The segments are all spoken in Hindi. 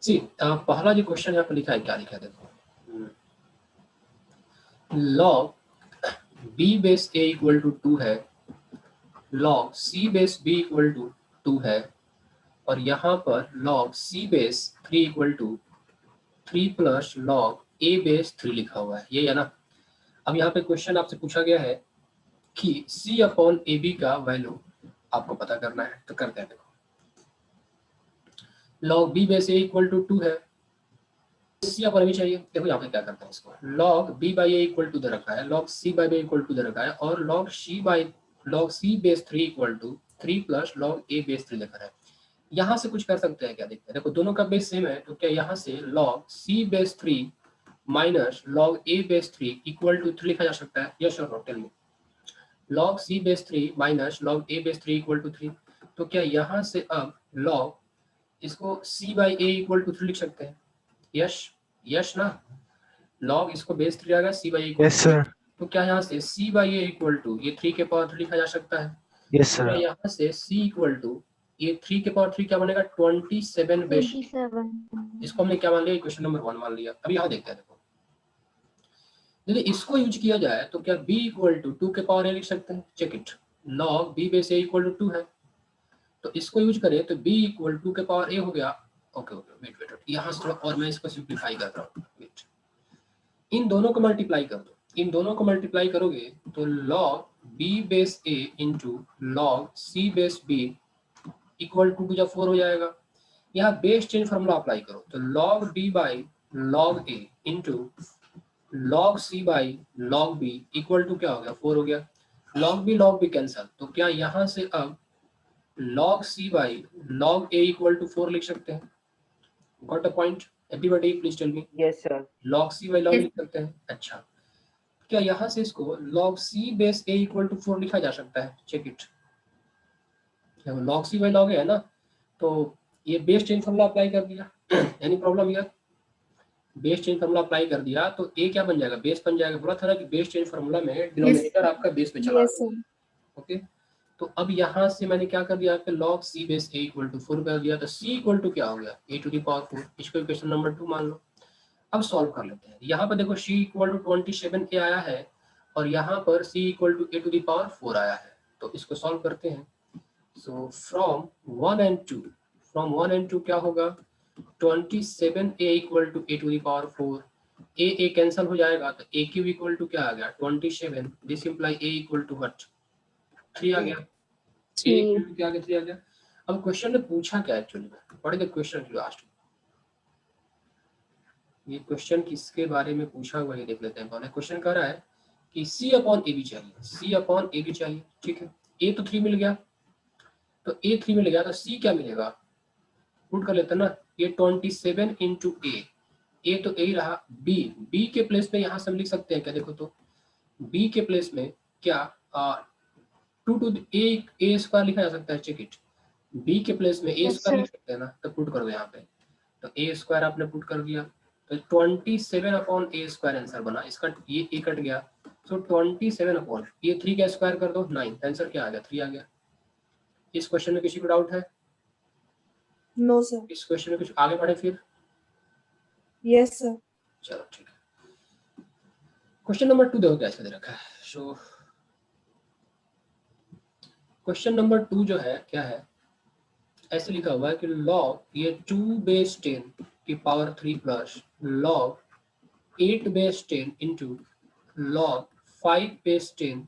सी पहला जो क्वेश्चन यहाँ पे लिखा है, क्या लिखा है देखो, log b base a equal to 2 है, log c base b equal to 2 है, और यहाँ पर log c base 3 equal to 3 plus log a base 3 लिखा हुआ है, ये है ना। अब यहाँ पे क्वेश्चन आपसे पूछा गया है कि सी अपॉन ए बी का वैल्यू आपको पता करना है, तो करते हैं। देखो log b base a equal to 2 है, सी अपॉन बी चाहिए। देखो यहाँ पे क्या करते हैं, इसको log b by a equal to दे रखा है, log c by b equal to दे रखा है, और log c base 3 equal to 3 plus log a base 3 लिखा है। यहाँ से कुछ कर सकते हैं क्या, देखते हैं। देखो दोनों का बेस सेम है, तो क्या यहाँ से log c base 3 minus log a base 3 equal to 3 लिखा जा सकता है? यस और no, tell me. Log c base 3 minus log a base 3 equal to 3, तो क्या यहाँ से अब लॉग इसको c by a equal to 3 लिख सकते हैं? यस यस ना, लॉग इसको बेस 3 आ गया, c by a equal to, तो क्या यहाँ से c by a equal to ये 3 के पावर 3 लिखा जा सकता है? Yes sir. यहाँ से c इक्वल टू ये 3 के पावर 3 क्या बनेगा? 27 बेस। इसको हमने क्या मान लिया? क्वेश्चन नंबर 1 मान लिया। अभी यहाँ देखते हैं। देखो यदि इसको यूज किया जाए तो क्या b इक्वल टू 2 के पावर a लिख सकते हैं? Check it, log b base a equal to 2 है, तो इसको यूज करें तो b इक्वल 2 के पावर a हो गया। ओके ओके, वेट वेट, यहाँ से थोड़ा और मैं इसको सिंप्लीफाई कर रहा हूँ। वेट, इन दोनों को मल्टीप्लाई कर दो, इन दोनों को मल्टीप्लाई करोगे तो log b base a into log c base b equal to 2 4 हो जाएगा। यहाँ बेस चेंज फॉर्मूला अप्लाई करो तो log b by log a into log c by log b equal to क्या हो गया? 4 हो गया। लॉग b कैंसल, तो क्या यहाँ से अब log c by log a equal to 4 लिख सकते हैं? Got a point? Everybody please tell me. Yes sir. log c by log लिख सकते हैं। अच्छा, क्या यहाँ से इसको log c base a equal to 4 लिखा जा सकता है? Check it, log c by log a है ना, तो ये बेस चेंज फॉर्मूला अप्लाई कर दिया। Any problem here? Base change formula apply कर दिया तो a क्या बन जाएगा? बेस बन जाएगा। बोला था ना कि बेस चेंज फॉर्मूला में डिनोमिनेटर आपका बेस में चला। ओके, तो अब यहाँ से मैंने क्या कर दिया, आपके log c base a equal to 4 कर दिया, तो c इक्वल टू क्या हो गया? a to the power 4। इसको इक्वेशन नंबर 2 मान लो। अब सॉल्व कर लेते हैं। यहाँ पर देखो c इक्वल टू 27a आया है, और यहाँ पर c equal to a to the power 4 आया है, तो इसको सॉल्व करते हैं। सो फ्रॉम 1 एंड 2 क्या होगा? 27a equal to a to the power 4, a cancel हो जाएगा, तो a क्यूब इक्वल टू क्या आ गया? 27। This implies a equal to what? 3 आ गया। क्या आ गया? 3 आ गया। अब क्वेश्चन ने पूछा क्या एक्चुअली में? What is the question you asked? ये क्वेश्चन किसके बारे में पूछा हुआ है देख लेते हैं। पहले क्वेश्चन कह रहा है कि c अपॉन ए बी चाहिए, c अपॉन ए बी चाहिए। ठीक है, a तो 3 मिल गया, तो a 3 मिल गया, तो c क्या मिलेगा? पुट कर लेते हैं ना, ये 27 इंटू ए तो a रहा, b के प्लेस में यहाँ से हम लिख सकते हैं क्या? देखो तो b के प्लेस में क्या 2 टू ए स्क्वायर लिखा जा सकता है। चेक इट, b के प्लेस में a स्क्वायर लिख सकते हैं ना, तो पुट कर दो यहाँ पे, तो a स्क्वायर आपने पुट कर दिया, तो 27 अपॉन ए स्क्वायर आंसर बना। इसका ये a कट गया, सो 27 अपॉन ये 3 का स्क्वायर कर दो 9, आंसर क्या आ गया? 3 आ गया। इस क्वेश्चन में किसी को डाउट है? No sir. इस क्वेश्चन में कुछ आगे बढ़े फिर? Yes sir. चलो ठीक है, क्वेश्चन नंबर 2 देखो कैसे दे रखा है। सो क्वेश्चन नंबर 2 जो है क्या है, ऐसे लिखा हुआ है कि लॉग ये 2 बेस 10 की power 3 plus log 8 base 10 into log 5 base 10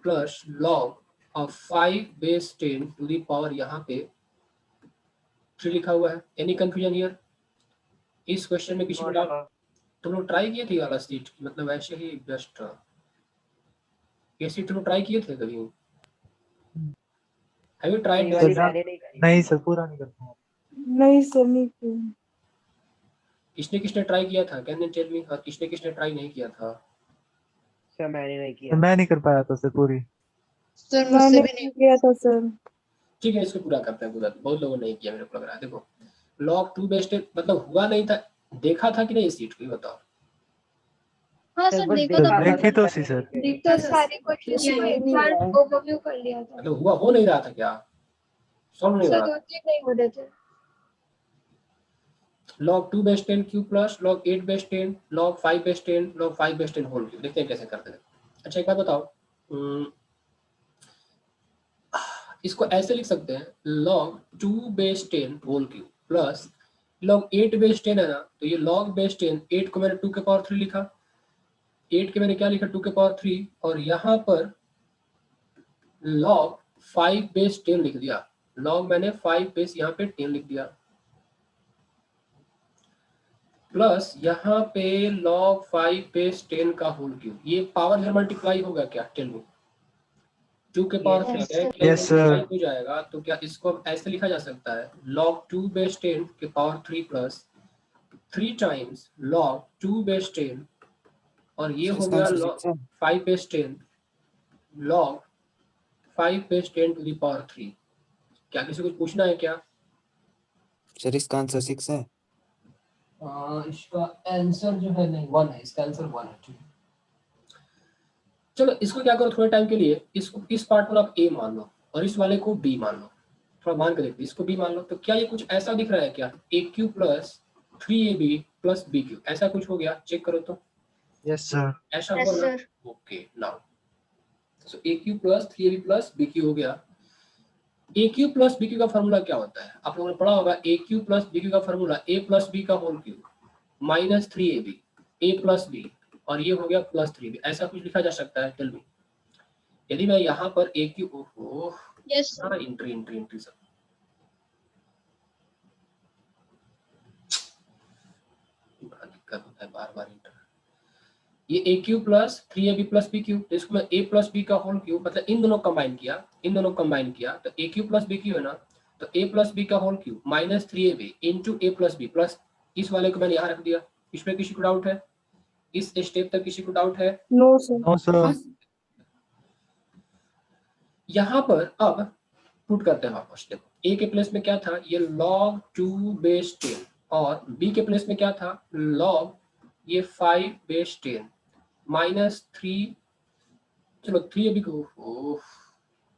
plus log of 5 base 10 to the power यहाँ पे 3 लिखा हुआ है। Any confusion here? इस क्वेश्चन में किसी को डाउट? तुम लोग ट्राई किए थे वाला सीट, मतलब ऐसे ही जस्ट ये सीट तुम ट्राई किए थे कभी? Have you tried? नहीं सर, पूरा नहीं कर पाया। नहीं सर, नहीं किया। किसने किसने ट्राई किया था? Can you tell me? और किसने किसने ट्राई नहीं किया था? सर मैंने नहीं किया। मैं नहीं कर पाया था सर पूरी। सर मुझसे भी नहीं किया था सर। ठीक है, इसको पूरा करते हैं। पूरा बहुत लोगों ने नहीं किया, मेरे को लग रहा है। देखो लॉग 2 बेस 10 मतलब हुआ नहीं था, देखा था कि नहीं सीट को? बताओ। हाँ सर, देखो तो देखी तो सी सर। तो सारे क्वेश्चन ओवरव्यू कर लिया था। मतलब हुआ हो नहीं रहा था क्या? सॉल्व नहीं हो सर रहा था? 2-3 नहीं हो रहे थे। log 2 base 10 cube plus log 8 base 10 log 5 base 10 log 5 base 10 whole cube. देखते हैं कैसे करते हैं। अच्छा एक बात बताओ, इसको ऐसे लिख सकते हैं log 2 base 10 whole cube plus log 8 base 10 है ना, तो ये log बेस 10, 8 को मैंने 2 के पावर 3 लिखा, 8 के मैंने क्या लिखा 2 के पावर 3, और यहाँ पर log 5 बेस 10 लिख दिया, log मैंने 5 बेस यहाँ पे 10 लिख दिया, प्लस यहाँ पे log 5 बेस 10 का होल क्यूब। ये पावर से मल्टीप्लाई होगा क्या, टेल मी? 2 के पावर Yes, 3 है, sir. क्या Yes, sir. मल्टीप्लाई हो जाएगा? तो क्या इसको अब ऐसे लिखा जा सकता है log 2 बेस 10 के power 3 plus 3 times log 2 base 10, और ये हो गया log 5 base 10 log 5 base 10 to the power 3। क्या किसी को पूछना है क्या? सर इसका आंसर 6 है। इसका आंसर जो है नहीं 1 है, इसका आंसर 1 है। ठीक है, चलो इसको क्या करो थोड़े टाइम के लिए, इसको इस पार्ट को आप a मान लो और इस वाले को b मान लो, थोड़ा मान के देखते हैं। इसको b मान लो तो क्या ये कुछ ऐसा दिख रहा है क्या, a cube plus 3ab plus b cube, ऐसा कुछ हो गया? चेक करो तो, Yes, sir. ऐसा Yes, हुआ ना? sir. Okay, now so a cube plus 3ab plus b cube हो गया। a cube plus b cube का फार्मूला क्या होता है? आप लोगों ने पढ़ा होगा, a cube plus b cube का फार्मूला a प्लस b का whole cube minus 3ab a plus b, और ये हो गया प्लस 3b। ऐसा कुछ लिखा जा सकता है? Tell me. यदि मैं यहाँ पर a क्यूब, ओहो Yes, sir. सारा एंट्री सब, बड़ा दिक्कत होता है बार बार एंटर। ये a cube plus 3ab plus b cube, तो इसको मैं a प्लस b का होल क्यूब, मतलब इन दोनों कंबाइन किया तो a cube plus b cube है ना, तो a प्लस b का whole cube minus 3ab into a plus b, plus इस वाले को मैंने यहाँ रख दिया। इसमें किसी को डाउट है? इस स्टेप तक किसी को डाउट है? No, sir. No, sir. यहाँ पर अब पुट करते हैं वापस। देखो a के प्लेस में क्या था, ये log 2 बेस 10, और b के प्लेस में क्या था, log ये 5 बेस 10 माइनस 3, चलो 3ab को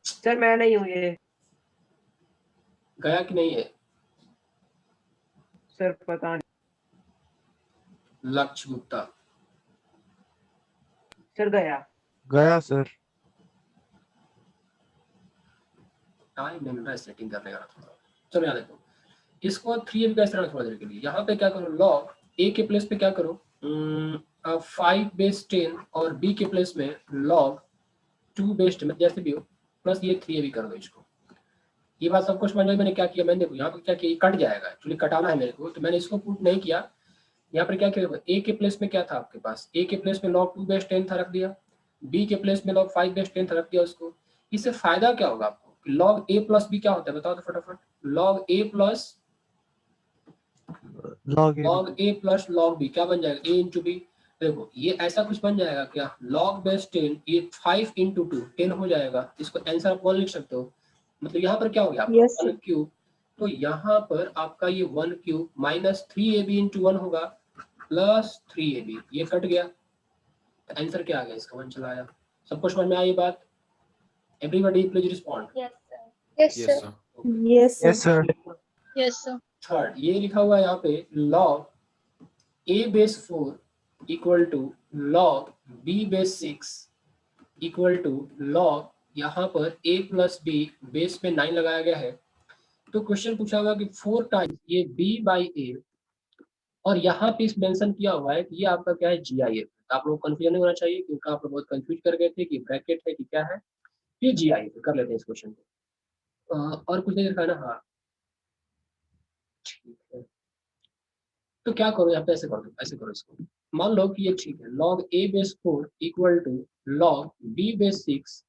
सर मैं नहीं हूँ ये, गया कि नहीं है? सर पता नहीं। लक्ष्य गुप्ता सर गया। गया sir. टाइम नहीं मिल रहा है सेटिंग करने का थोड़ा। चलो यहाँ देखो, इसको 3ab का इस तरह थोड़ा देर के लिए, यहाँ पे क्या करो, log a के प्लेस पे क्या करो 5 बेस 10, और b के प्लेस में log 2 बेस 10, जैसे भी हो, प्लस ये 3ab कर दो इसको। ये बात सबको समझ में, मैंने क्या किया, मैंने देखो यहाँ पे क्या किया, ये कट जाएगा, एक्चुअली कटाना है मेरे को, तो मैंने इसको पुट नहीं किया। यहाँ पर क्या किया, a के प्लेस में क्या था आपके पास, a के प्लेस में log 2 बेस 10 था, रख दिया। b के प्लेस में log 5 बेस 10 था, रख दिया उसको। इससे फायदा क्या होगा आपको, log a प्लस b क्या होता है बताओ तो फटाफट। log a plus Log A. log a plus log b क्या बन जाएगा, a इंटू b। देखो ये ऐसा कुछ बन जाएगा क्या, log बेस 10, ये 5 इंटू 2 10 हो जाएगा। इसको आंसर आप 1 लिख सकते हो, मतलब यहाँ पर क्या हो गया आपका Yes, sir. 1 क्यूब, तो यहाँ पर आपका ये 1 क्यूब माइनस 3ab इंटू 1 होगा प्लस 3ab, ये कट गया, आंसर क्या आ गया इसका, 1 चला आया। सबको समझ में आई ये बात? Everybody please respond. Yes, sir. Yes, sir. Yes, sir. Yes, sir. Yes, sir. Third ये लिखा हुआ है यहाँ पे log a base 4 equal to log b base 6 equal to log, यहाँ पर a प्लस b बेस में 9 लगाया गया है। तो क्वेश्चन पूछा हुआ कि 4 टाइम्स ये b बाई a, और यहाँ पे मेंशन किया हुआ है कि ये आपका क्या है, GIF। आप लोग कंफ्यूजन नहीं होना चाहिए, क्योंकि आप लोग बहुत कंफ्यूज कर गए थे कि ब्रैकेट है कि क्या है। ये GIF कर लेते हैं इस क्वेश्चन को। और कुछ नहीं लिखा है ना? हाँ ठीक है, तो क्या करो यहाँ पे, ऐसे कर दो, ऐसे करो इसको। मान लो कि ये ठीक है, log a base 4 equal to log b base 6।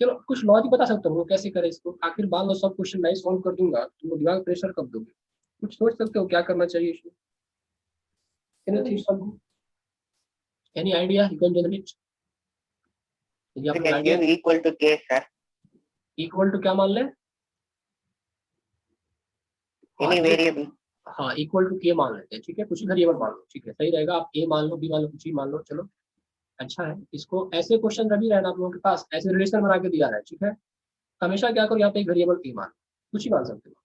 चलो कुछ लॉजिक बता सकते हो कैसे करें इसको, आखिर मान लो सब क्वेश्चन मैं सॉल्व कर दूंगा तो वो दिमाग प्रेशर कब दोगे? कुछ सोच सकते हो क्या करना चाहिए इसमें? Any idea you can generate? यदि आप लोग आइडिया इक्वल टू के सर, इक्वल टू क्या मान ले, एनी वेरिएबल। हाँ इक्वल टू के मान लेते हैं, ठीक है, कुछ वेरिएबल मान लो, ठीक है सही रहेगा। आप a मान लो, b मान लो, कुछ भी मान लो, चलो अच्छा है। इसको ऐसे क्वेश्चन रवि रहना आप लोगों के पास, ऐसे रिलेशन बना के दिया रहा है, ठीक है। हमेशा क्या करो, यहाँ पे एक वेरिएबल a मान, कुछ ही मान सकते हो।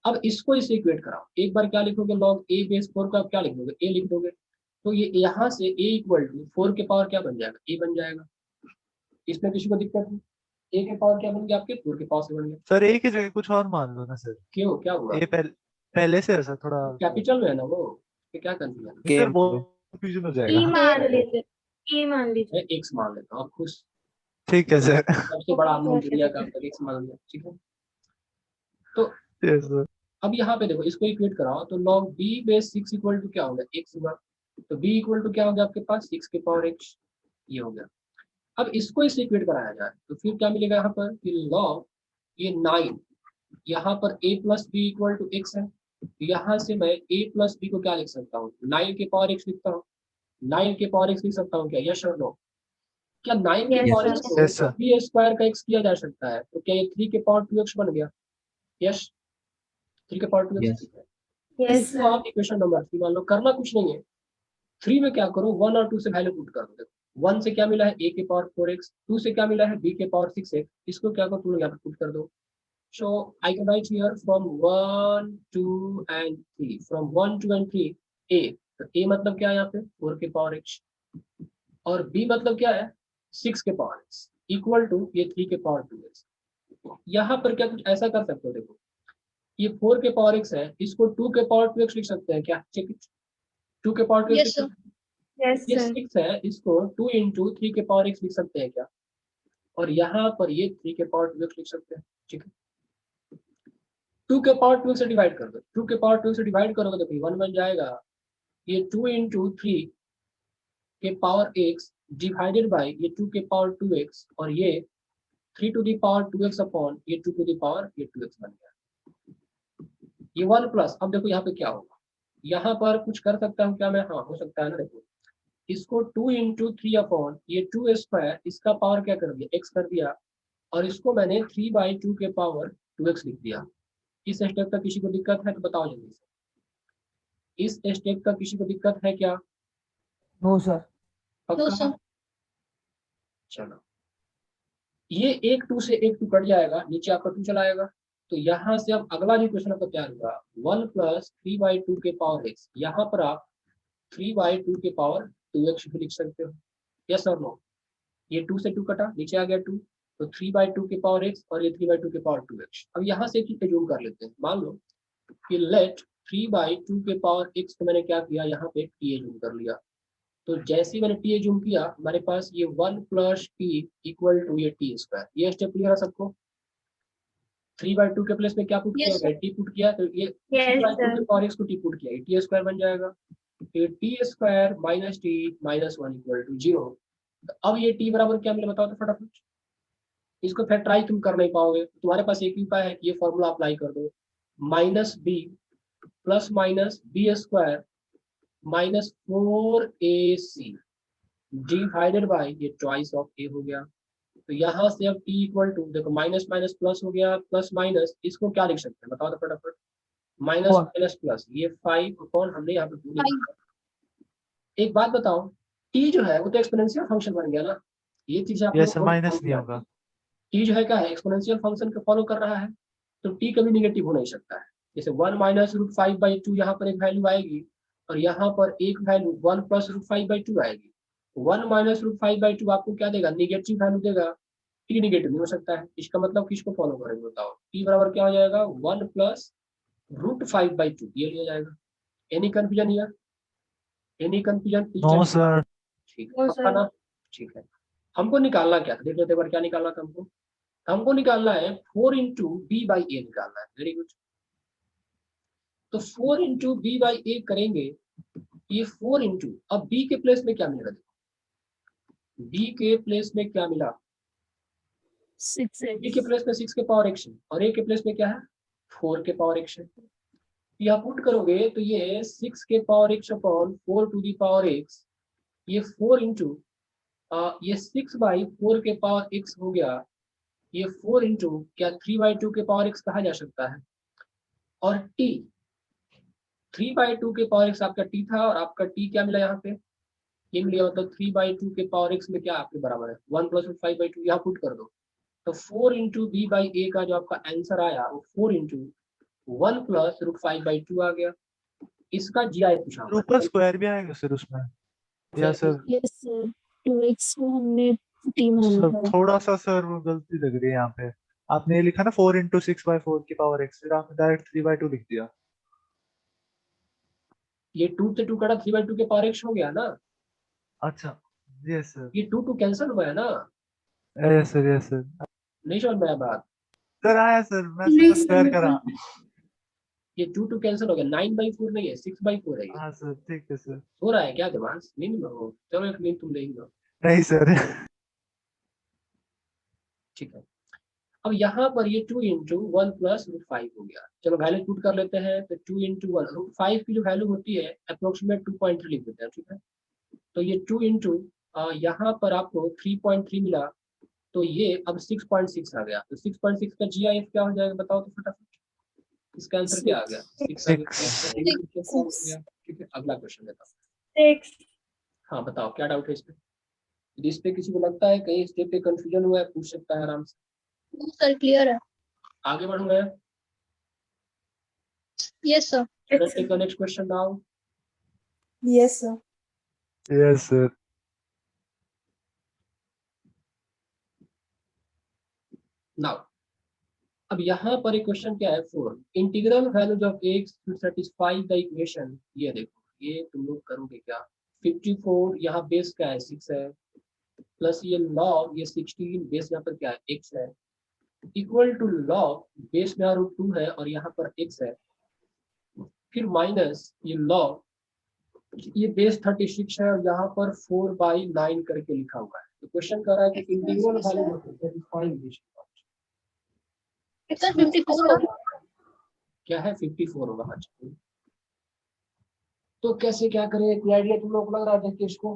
अब इसको इससे इक्वेट कराओ, एक बार क्या लिखोगे log a बेस 4 को आप क्या लिख दोगे, a लिख दोगे, तो ये यहाँ से a इक्वल टू 4 के पावर क्या बन जाएगा, a बन जाएगा। इसमें किसी को दिक्कत नहीं, a के पावर क्या बन गया आपके 4 के पावर से बन गया। सर एक ही जगह कुछ और मान लो ना सर, क्यों, क्या हुआ, ये पहले से है सर थोड़ा। कैपिटल में है ना वो, ये क्या कंफ्यूजन सर गेम बहुत कंफ्यूजन हो ई जाएगा। मान लीजिए, ई मान लीजिए। है, एक्स मान लेता हूँ, आप खुश, ठीक है सर। सबसे बड़ा अननोन दुनिया का अब तक एक्स मान लिया, ठीक है। तो यस सर। अब यहाँ पे देखो, इसको इक्वेट कराओ तो log b base 6 equal to क्या होगा, x होगा, तो b इक्वल टू क्या हो गया आपके पास 6 के पावर x, ये हो गया। अब इसको इससे इक्वेट कराया जाए तो फिर क्या मिलेगा यहाँ पर कि log ये 9, यहाँ पर a plus b equal to x है, यहाँ से मैं a प्लस बी को क्या लिख सकता हूँ, 9 के पावर x लिखता हूँ, 9 के पावर x लिख सकता हूँ क्या, यस और नो, क्या 9 के Yes, पावर sir. x को Yes, sir. 3 स्क्वायर का x किया जा सकता है, तो क्या ये 3 के पावर 2x बन गया, यस 3 के पावर 2x Yes. ठीक है। यस तो आप इक्वेशन नंबर 3 मान लो, करना कुछ नहीं है, 3 में क्या करो 1 और 2 से वैल्यू पुट कर दो, 1 से क्या मिला है a के पावर 4x, 2 से क्या मिला है b के पावर 6x, इसको क्या करो तुम यहाँ पर पुट कर दो। So I can write here from 1 2 and 3, from 1 2 and 3 a, तो a मतलब क्या है यहाँ पे 4 के पावर x, और b मतलब क्या है 6 के पावर x इक्वल टू ये 3 के पावर 2x। यहाँ पर क्या कुछ ऐसा कर सकते हो, देखो ये 4 के पावर x है, इसको 2 के पावर 2x लिख सकते हैं क्या, चेक इट, 2 के पावर 2x लिख Yes, सकते sir. हैं। यस ये सर। 6 है, इसको 2 इंटू 3 के पावर x लिख सकते हैं क्या, और यहाँ पर ये 3 के पावर 2x लिख सकते हैं, ठीक है। 2 के पावर 2 से डिवाइड कर दो, 2 के पावर 2 से डिवाइड करोगे तो 1 बन जाएगा, ये 2 इंटू 3 के पावर x डिवाइडेड बाई ये 2 के पावर 2x, और ये 3 to the power 2x upon ये 2 टू द पावर ये 2x बन गया, ये 1 प्लस। अब देखो यहाँ पे क्या होगा, यहाँ पर कुछ कर सकता हूँ क्या मैं, हाँ हो सकता है ना, देखो इसको 2 इंटू 3 अपॉन ये 2 स्क्वायर, इसका पावर क्या कर दिया x कर दिया, और इसको मैंने 3/2 के पावर 2x लिख दिया। इस स्टेप का किसी को दिक्कत है तो बताओ जल्दी से, इस स्टेप का किसी को दिक्कत है क्या, नो सर। पक्का, sir. चलो ये एक 2 से एक 2 कट जाएगा, नीचे आपका 2 चला आएगा, तो यहाँ से अब अगला जो क्वेश्चन आपका तैयार हुआ 1 प्लस 3/2 के पावर x, यहाँ पर आप 3/2 के पावर 2x भी लिख सकते हो, यस और नो, ये 2 से 2 कटा, नीचे आ गया 2, तो 3/2 के पावर x और ये 3/2 के पावर 2x। अब यहाँ से एक एज्यूम कर लेते हैं, मान लो कि लेट 3/2 के पावर x को मैंने क्या किया, यहाँ पे t एज्यूम कर लिया, तो जैसे ही मैंने t एज्यूम किया हमारे पास ये 1 प्लस t इक्वल टू ये t स्क्वायर, ये स्टेप क्लियर है सबको, 3/2 के प्लेस में क्या पुट Yes, किया, t पुट किया, तो ये Yes, 3/2 sir. के पावर x को t पुट किया, ये t स्क्वायर बन जाएगा, तो t square minus t minus 1 equal to 0। अब ये t बराबर क्या मिला बताओ तो फटाफट, इसको फिर ट्राई तुम कर नहीं पाओगे, तुम्हारे पास एक ही उपाय है कि ये फॉर्मूला अप्लाई कर दो, minus b plus minus b square minus 4ac divided by ये ट्वाइस ऑफ ए हो गया। तो यहाँ से अब t इक्वल टू देखो माइनस माइनस प्लस हो गया, प्लस माइनस इसको क्या लिख सकते हैं बताओ तो फटाफट, माइनस माइनस प्लस ये 5 अपॉन हमने यहाँ पे 2 लिखा। एक बात बताओ, t जो है वो तो एक्सपोनेंशियल फंक्शन बन गया ना, ये चीज आप यस सर, लोग माइनस नहीं होगा। t जो है क्या है, एक्सपोनेंशियल फंक्शन को फॉलो कर रहा है, तो t कभी निगेटिव हो नहीं सकता है। जैसे 1 माइनस रूट 5/2 यहाँ पर एक वैल्यू आएगी, और यहाँ पर एक वैल्यू 1 प्लस रूट 5/2 आएगी। 1 माइनस रूट 5/2 आपको क्या देगा, निगेटिव वैल्यू देगा, t निगेटिव नहीं हो सकता है, इसका मतलब किसको फॉलो करेंगे बताओ, t बराबर क्या हो जाएगा 1 प्लस रूट 5/2, ये लिया जाएगा। Any confusion here, any confusion, no sir. ठीक No, है, पक्का sir. ना, ठीक है। हमको निकालना क्या था, देख लेते एक बार क्या निकालना था हमको, हमको निकालना है 4 इंटू बी बाई ए निकालना है, वेरी गुड। तो 4 इंटू बी बाई ए करेंगे, ये 4 इंटू, अब बी के प्लेस में क्या मिलेगा, देखो बी के प्लेस में क्या मिला, बी के प्लेस में 6 के पावर x और ए के प्लेस में क्या है 4 के पावर x। यहाँ पुट करोगे तो ये 6 के power x upon 4 to the power x, ये 4 इंटू ये 6/4 के पावर x हो गया, ये 4 इंटू क्या 3/2 के पावर x कहा जा सकता है, और t 3/2 के पावर x आपका t था, और आपका t क्या मिला यहाँ पे, ये मिला, मतलब 3/2 के पावर x में क्या आपके बराबर है 1 प्लस 5/2, यहाँ पुट कर दो, तो 4 इंटू बी बाई ए का जो आपका आंसर आया वो 4 इंटू 1 प्लस रूट 5/2 आ गया। इसका GIF पूछा हुआ ऊपर है। स्क्वायर भी आएगा सर उसमें, या सर यस सर 2x को हमने 3 मान सर लिया। थोड़ा सा सर वो गलती लग रही है यहाँ पे। आपने ये लिखा ना 4 इंटू 6/4 की पावर x, फिर आपने डायरेक्ट 3/2 लिख दिया। ये 2 से 2 कटा 3/2 के पावर x हो गया ना। अच्छा यस सर, ये 2 कैंसिल हुआ है ना। Yes sir, yes sir. नहीं समझ में आया बात। सर आया सर, मैं नहीं सर स्क्वायर करा। ये 2 कैंसिल हो गया, 9/4 नहीं है, 6/4 है ये। हाँ सर ठीक है सर। हो रहा है क्या दिमाग नींद में हो? चलो एक नींद तुम लेंगे। नहीं सर। ठीक है। अब यहाँ पर ये 2 इंटू 1 प्लस रूट 5 हो गया। चलो वैल्यू पुट कर लेते हैं। तो 2 इंटू 1 रूट 5 की जो वैल्यू होती है अप्रोक्सीमेट 2.3 लिख देते हैं। ठीक है, तो ये 2 इंटू यहाँ पर आपको 3.3 मिला, तो ये अब 6.6 आ गया। तो 6.6 का GIF क्या हो जाएगा बताओ तो फटाफट। इसका आंसर क्या आ गया? 6 आ गया। ठीक है, अगला क्वेश्चन बताओ। 6 हाँ बताओ क्या डाउट है इस पे? यदि इस पे किसी को लगता है कहीं स्टेप पे कंफ्यूजन हुआ है पूछ सकता है आराम से। सर क्लियर है। आगे बढ़ूंगा। Yes sir. Let's take the next question now. Yes, sir. Yes sir. Now, अब यहाँ पर एक क्वेश्चन क्या है 4 integral values of x to satisfy the equation. ये देखो, ये तुम लोग करोगे क्या? 54 यहाँ बेस क्या है 6 है, प्लस ये log ये 16 बेस यहाँ पर क्या है x है, इक्वल टू log बेस में रूट 2 है और यहाँ पर x है, फिर माइनस ये log ये बेस 36 है और यहाँ पर 4/9 करके लिखा हुआ है। तो क्वेश्चन कर रहा है कि integral value of satisfy equation कितना 54 होगा? क्या है 54 होगा। हाँ जी। तो कैसे क्या करें, कोई आइडिया तुम लोग को लग रहा है? देखिए इसको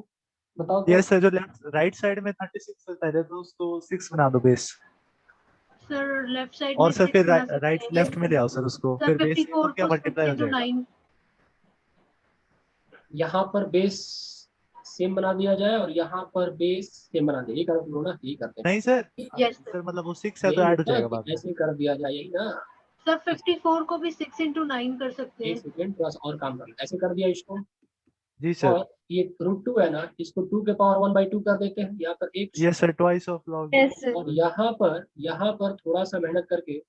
बताओ तो। यस सर, जो लेफ्ट राइट साइड में 36 है पहले तो उसको 6 बना दो बेस, सर लेफ्ट साइड और में सर 6 फिर बना सकते राइट हैं। लेफ्ट में ले आओ सर उसको, सर फिर बेस 54 क्या को मल्टीप्लाई हो 6 into जाएगा। 9 यहाँ पर बेस सेम बना दिया जाए और यहाँ पर बेस सेम बना दिया, ये कर लो ना, ये करते हैं। नहीं सर, यस सर मतलब वो 6 है तो यही ऐड हो होता है जाएगा कि बाद में। ऐसे कर दिया जाए, यही ना। सर 54 को भी 6 into 9 कर सकते एक हैं। सेकेंड थोड़ा सा और काम कर लो, ऐसे कर दिया इसको। जी सर। और ये रूट 2 है ना, इसको 2 के पावर 1/2 कर देते हैं, यहाँ पर x। Yes sir, twice of log. Yes sir. और यहाँ पर थोड़ा सा मेहनत करके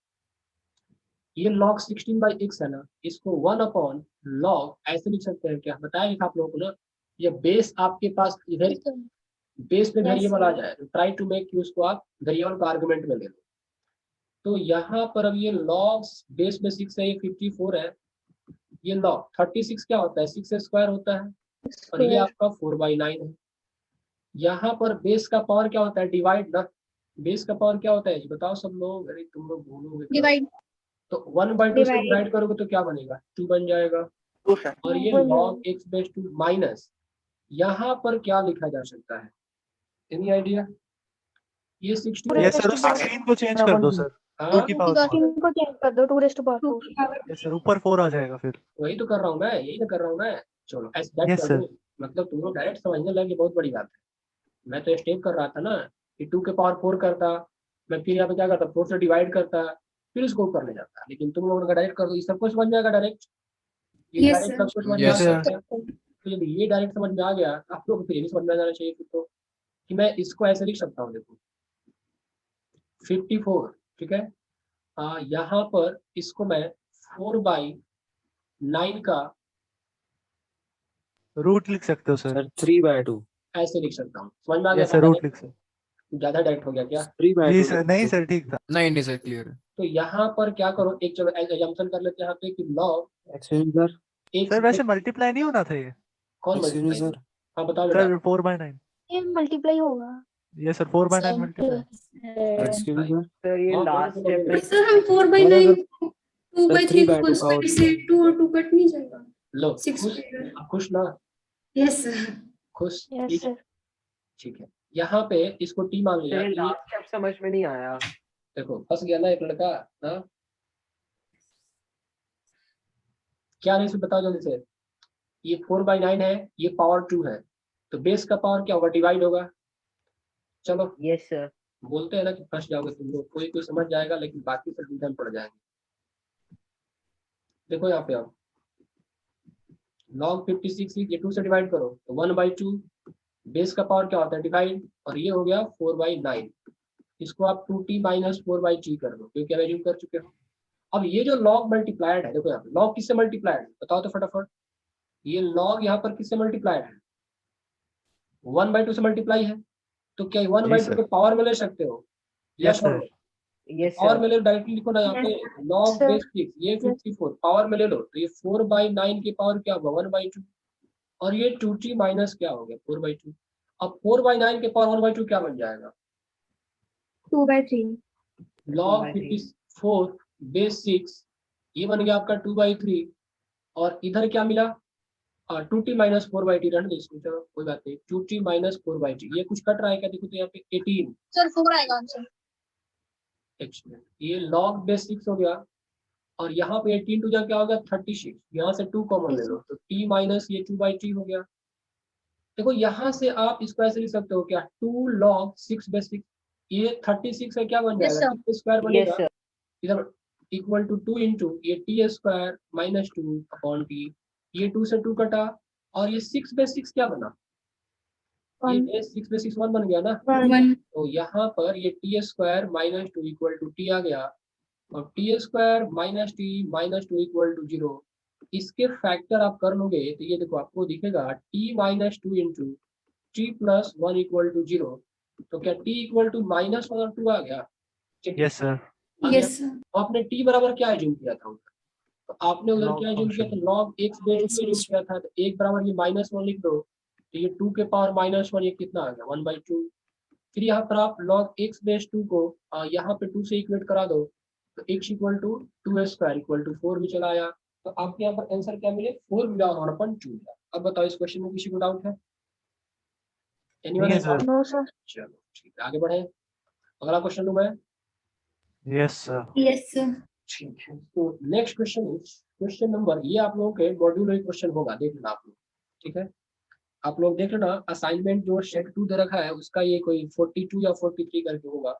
ये log 16/x है ना, इसको 1/log ऐसे लिख सकते हैं। क्या बताया था आप लोगों को ना, ये बेस आपके पास इधर बेस में वेरिएबल आ जाए तो ट्राई टू मेक कि उसको आप वेरिएबल का आर्गुमेंट में ले लो। तो यहाँ पर अब ये log बेस में 6 है, ये 54 है, ये log 36 क्या होता है 6 स्क्वायर होता है, और ये आपका 4/9 है। यहाँ पर बेस का पावर क्या होता है डिवाइड ना, बेस का पावर क्या होता है बताओ सब लोग, अरे तुम लोग बोलोगे तो। डिवाइड। तो 1/2 से डिवाइड करोगे तो क्या बनेगा 2 बन जाएगा। 2 सर। और ये log x/2 माइनस यहाँ पर क्या लिखा जा सकता है, एनी आइडिया? ये 16 यस सर, उस 16 को चेंज कर दो सर, 2 की पावर 4। को चेंज कर दो 2 raised to power 4। Yes sir, ऊपर 4 आ जाएगा फिर। वही तो कर रहा हूँ मैं, यही तो कर रहा हूँ मैं। चलो ऐसे Yes, कर sir. दो, मतलब तुम लोग डायरेक्ट समझने लगे, बहुत बड़ी बात है। मैं तो स्टेप कर रहा था ना कि 2 के पावर 4 करता, मैं फिर यहाँ पे क्या करता 4 से डिवाइड करता, फिर इसको ऊपर ले जाता। लेकिन तुम लोगों का डायरेक्ट कर दो, ये सब कुछ समझ में आएगा डायरेक्ट, ये Yes, डायरेक्ट sir. सब कुछ समझ में Yes, आ sir. गया। तो यदि ये डायरेक्ट समझ में आ गया तो आप लोग को फिर ये भी समझ में आ जाना चाहिए फिर तो, कि मैं इसको ऐसे लिख सकता हूँ। देखो 54 ठीक है, यहाँ पर इसको मैं 4/9 का रूट लिख सकते हो सर। सर 3/2 ऐसे लिख सकता हूँ। समझ में आ गया? यस सर, रूट लिख सकते। ज्यादा डायरेक्ट हो गया क्या? 3/2 जी सर, नहीं सर ठीक था। नहीं नहीं सर क्लियर है। तो यहाँ पर क्या करो, एक चलो एग्जाम्पल कर लेते हैं यहाँ पे कि log एक्सक्यूज सर, एक सर वैसे मल्टीप्लाई नहीं होना था ये कौन एक्सक्यूज मल्टीप्लाई? सर, हाँ बताओ बेटा। सर, 4/9। ये मल्टीप्लाई होगा। Yes sir, 4/9 multiply. Excuse sir, sir ये हाँ, लास्ट बोलो, स्टेप बोलो। में सर हम 4/9 2/3 3/2 होल स्क्वायर से 2 और 2 कट नहीं जाएगा। लो 6 खुश, अब खुश ना, यस सर। खुश यस ठीक है, सर। ठीक है। यहाँ पे इसको टी मान लिया। ये लास्ट स्टेप समझ में नहीं आया। देखो फंस गया ना एक लड़का, हाँ क्या नहीं बताओ जल्दी से। ये 4/9 है, ये पावर 2 है, तो बेस का पावर क्या होगा डिवाइड होगा। चलो यस सर। बोलते हैं ना कि फंस जाओगे तुम लोग, कोई कोई समझ जाएगा लेकिन बाकी सब डिवीजन पड़ जाएंगे। देखो यहाँ पे आप log 56 ये 2 से डिवाइड करो तो 1/2 बेस का पावर क्या होता है डिवाइड, और ये हो गया 4/9। इसको आप 2t माइनस 4/t कर दो क्योंकि हम कर चुके हो। अब ये जो log मल्टीप्लाइड है, देखो यहाँ पे log किससे मल्टीप्लाइड है बताओ तो फटाफट। ये log यहाँ पर किससे मल्टीप्लाइड है, 1/2 से मल्टीप्लाई है, तो क्या 1/2 सर। के पावर में ले सकते हो? Yes Yes or sir. no? Yes power sir में ले लो, डायरेक्टली लिखो ना यहाँ पे log sir. बेस 6 ये 54 पावर में ले लो तो ये 4/9 की पावर क्या होगा 1/2, और ये 2t माइनस क्या हो गया 4/2। अब 4/9 के पावर 1/2 क्या बन जाएगा 2/3 log 2/3 54 बेस 6 ये बन गया आपका 2/3, और इधर क्या मिला 2t माइनस 4/t, रहने दो इसको, चलो कोई बात नहीं, 2t माइनस 4/t ये कुछ कट रहा है क्या, देखो तो यहाँ पे 18। सर 4 आएगा आंसर। एक्चुअली ये log बेस 6 हो गया, और यहाँ पे 18 टू जा क्या होगा 36, यहाँ से 2 कॉमन ले लो तो t माइनस ये 2/t हो गया। देखो यहाँ से आप इसको ऐसे लिख सकते हो क्या 2 log 6 बेस 6, ये 36 है क्या बन Yes, जाएगा sir. स्क्वायर यस बनेगा सर इधर इक्वल टू 2 इंटू ये t square minus 2 upon t, ये 2 से 2 कटा, और ये 6 बेस 6 क्या बना, ये 6 बेस 6 1 बन गया ना, 1 तो यहाँ पर ये t square minus 2 equal to t आ गया, और t square minus t minus 2 equal to 0। इसके फैक्टर आप कर लोगे तो ये देखो आपको दिखेगा t minus 2 into t plus 1 equal to 0, तो क्या टी इक्वल टू -1 और 2 आ गया। Yes sir. आ गया। यस सर तो आपने टी बराबर क्या एज्यूम किया था उधर, तो आपने उधर Log क्या एज्यूम किया था function। log x base 2 assume किया था, तो 1 बराबर ये -1 लिख दो, तो ये 2 के पावर -1 ये कितना आ गया 1/2। फिर यहाँ पर आप log x बेस 2 को यहाँ पे 2 से इक्वेट करा दो, तो x equal to 2 square equal to 4 भी चला आया, तो आपके यहाँ पर आंसर क्या मिले 4 मिला और 1/2 मिला। अब बताओ इस क्वेश्चन में किसी को डाउट है? Anyone नहीं has sir. doubt? No, sir. चलो ठीक है आगे बढ़े, अगला क्वेश्चन लूँ मैं। Yes sir. यस सर ठीक है, तो next question is question number, ये आप लोगों के मॉड्यूलर क्वेश्चन होगा, देख लेना आप लोग, ठीक है आप लोग देख लेना। असाइनमेंट जो सेट 2 दे रखा है उसका ये कोई 42 या 43 करके होगा,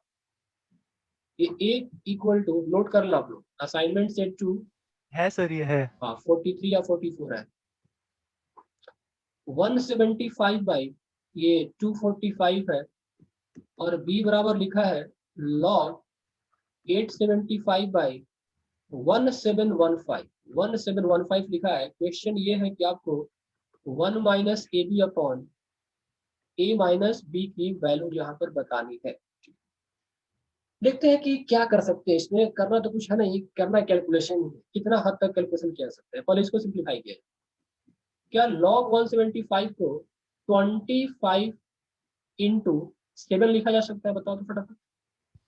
ये एक इक्वल टू नोट कर लो आप लोग, असाइनमेंट सेट 2 है सर ये है। हाँ 43 या 44 है, 175 बाई ये 245 है, और b बराबर लिखा है log 875 बाई 1715 लिखा है। क्वेश्चन ये है कि आपको 1 minus a b upon a minus b की वैल्यू यहाँ पर बतानी है। देखते हैं कि क्या कर सकते हैं, इसमें करना तो कुछ है नहीं, करना कैलकुलेशन है, कितना हद तक कैलकुलेशन किया सकते हैं। पहले इसको सिंप्लीफाई किया, क्या log 175 को 25 इंटू 7 लिखा जा सकता है, बताओ तो फटाफट।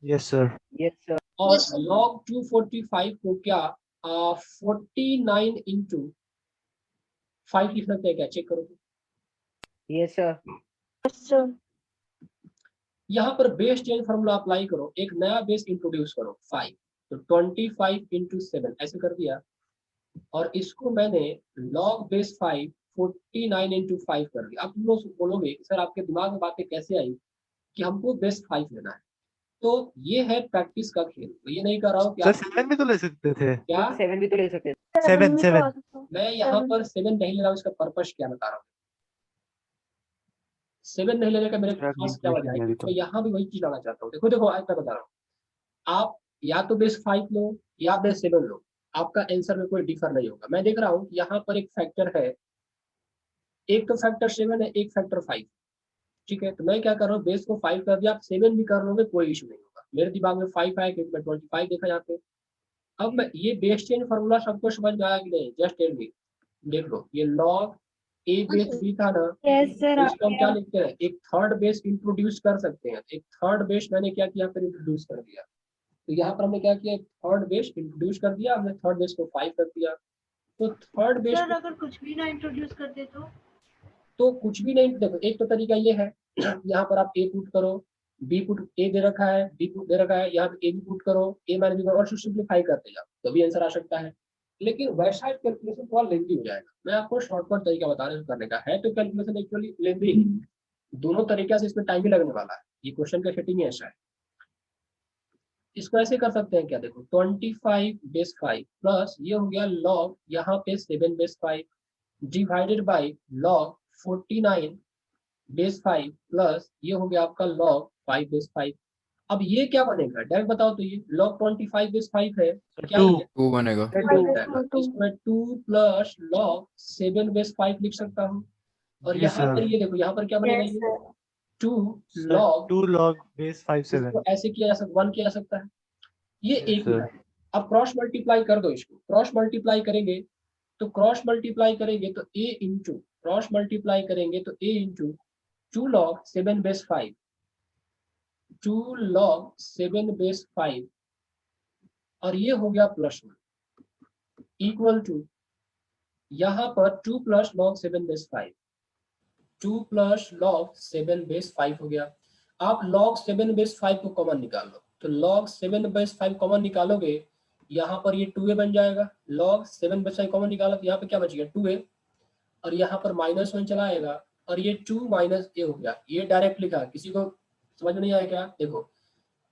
Yes sir. यस सर और Yes, sir. log 245 को क्या 49 इंटू 5 लिख सकते हैं क्या, चेक करो। Yes sir Yes, sir. यहाँ पर बेस चेंज फॉर्मूला अप्लाई करो, एक नया बेस इंट्रोड्यूस करो 5, तो 25 इंटू 7 ऐसे कर दिया, और इसको मैंने log बेस 5 49 इंटू 5 कर दिया। अब तुम लोग बोलोगे कि सर आपके दिमाग में बातें कैसे आई कि हमको बेस 5 लेना है, तो ये है प्रैक्टिस का खेल, तो ये नहीं कर रहा हूँ कि सर आप 7 भी तो ले सकते थे। क्या 7 भी तो ले सकते हैं। 7 7 मैं यहाँ Seven. पर 7 नहीं ले रहा हूँ, इसका पर्पस क्या बता रहा हूँ। 7 नहीं लेने का मेरे Struggling पास क्या वजह है, question है अभी तो। तो यहाँ भी वही चीज लाना चाहता हूँ। देखो देखो आज मैं बता रहा हूँ, आप या तो बेस 5 लो या बेस 7 लो, आपका आंसर में कोई डिफर नहीं होगा। मैं देख रहा हूँ यहाँ पर एक फैक्टर है, एक तो फैक्टर 7 है, एक फैक्टर 5, ठीक है। तो मैं क्या कर रहा हूँ, बेस को 5 कर दिया, आप 7 भी कर लोगे कोई इशू नहीं होगा। मेरे दिमाग में 5 आया क्योंकि मैं 25 देखा यहाँ पे। अब मैं ये बेस चेंज फॉर्मूला सबको समझ में आया कि नहीं, जस्ट टेल मी। देख लो ये log ए बेस बी था ना, यस सर तो इसको हम क्या लिखते हैं, एक थर्ड बेस इंट्रोड्यूस कर सकते हैं। एक थर्ड बेस मैंने क्या किया फिर इंट्रोड्यूस कर दिया, तो यहाँ पर हमने क्या किया, एक थर्ड बेस इंट्रोड्यूस कर दिया, हमने थर्ड बेस को 5 कर दिया। तो थर्ड बेस सर अगर कुछ भी ना इंट्रोड्यूस कर दे तो कुछ भी नहीं, देखो एक तो तरीका ये है यहाँ पर आप ए पुट करो, बी पुट ए दे रखा है, बी पुट दे रखा है, यहाँ पे ए भी पुट करो, ए माइनस बी करो और सिंप्लीफाई करते जाओ, तो भी आंसर आ सकता है। लेकिन वैसा कैलकुलेशन थोड़ा लेंथी हो जाएगा, मैं आपको शॉर्टकट तरीका बता रहा हूँ करने का है, तो कैलकुलेशन एक्चुअली लेंथी है, दोनों तरीका से इसमें टाइम भी लगने वाला है, ये क्वेश्चन का सेटिंग ही ऐसा है। इसको ऐसे कर सकते हैं क्या, देखो 25 बेस 5 प्लस ये हो गया लॉग यहाँ पे 7 base 5 divided by log 49 base 5 plus ये हो गया आपका लॉग 5 बेस 5। अब ये क्या बनेगा डायरेक्ट बताओ तो, ये log 25 बेस 5 है तो क्या 2 है 2 बनेगा। टू बन जाएगा। इसको मैं 2 प्लस log 7 बेस 5 लिख सकता हूँ। और जी यहाँ पर सर। ये देखो यहाँ पर क्या बनेगा, Yes, ये sir. 2 sir log 2 log base 5 7। इसको ऐसे किया जा सकता 1 किया जा सकता है, ये Yes, एक ही sir. है। अब क्रॉस मल्टीप्लाई कर दो, इसको क्रॉस मल्टीप्लाई करेंगे तो क्रॉस मल्टीप्लाई करेंगे तो a इंटू क्रॉस मल्टीप्लाई करेंगे तो a into 2 log 7 base 5 2 log 7 base 5 और ये हो गया प्लस 1 इक्वल टू यहाँ पर 2 plus log 7 base 5 2 plus log 7 base 5 हो गया। आप log 7 बेस 5 को कॉमन निकाल लो, तो log 7 बेस 5 कॉमन निकालोगे यहाँ पर ये 2a बन जाएगा। log 7 बेस 5 कॉमन निकाला तो यहाँ पे क्या बच गया 2a और यहाँ पर -1 चला आएगा और ये 2 माइनस a हो गया। ये डायरेक्ट लिखा, किसी को समझ में नहीं आया क्या, देखो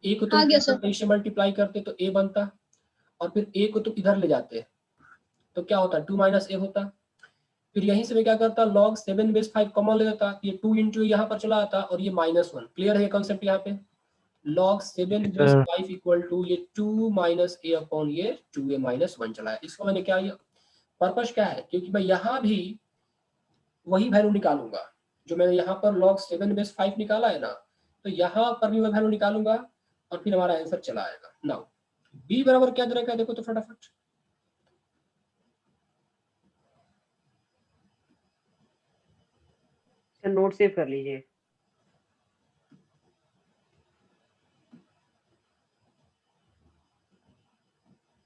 a को तुम इससे मल्टीप्लाई करते तो a बनता और फिर a को तुम इधर ले जाते तो क्या होता 2 माइनस a होता। फिर यहीं से मैं क्या करता log 7 बेस 5 कॉमन ले लेता, ये 2 इंटू यहाँ पर चला आता और ये -1। क्लियर है कॉन्सेप्ट यहाँ पे, log 7 बेस 5 इक्वल टू ये 2 माइनस a अपॉन ये 2a माइनस 1 चला है। इसको मैंने क्या, ये पर्पस क्या है, क्योंकि मैं यहाँ भी वही वैल्यू निकालूंगा जो मैंने यहाँ पर log 7 बेस 5 निकाला है ना, तो यहाँ पर भी मैं वैल्यू निकालूंगा और फिर हमारा आंसर चला आएगा। नाउ b बराबर क्या दे रखा है देखो तो फटाफट, नोट सेव कर लीजिए।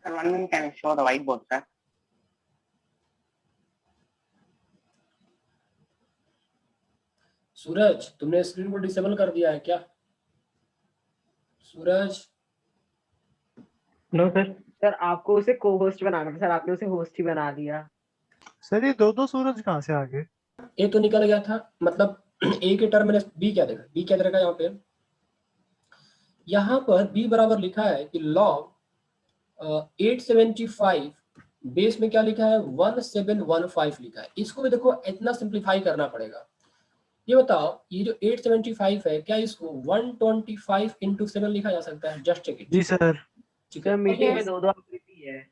Sir, 1 minute, can you show the whiteboard, sir? सूरज तुमने स्क्रीन को डिसेबल कर दिया है क्या सूरज? No sir. सर आपको उसे को होस्ट बनाना था सर, आपने उसे होस्ट ही बना दिया। सर ये दो सूरज कहाँ से आ गए? ए तो निकल गया था, मतलब ए के टर्म में बी क्या देखा, बी क्या दे रखा है यहाँ पर बी बराबर लिखा है कि log 875 बेस में क्या लिखा है 1715 लिखा है। इसको भी देखो इतना सिंप्लीफाई करना पड़ेगा। ये बताओ ये जो 875 है क्या इसको 125 इंटू 7 लिखा जा सकता है? Just check it. जी सर। ठीक सर है, मीटिंग में दो आकृति है।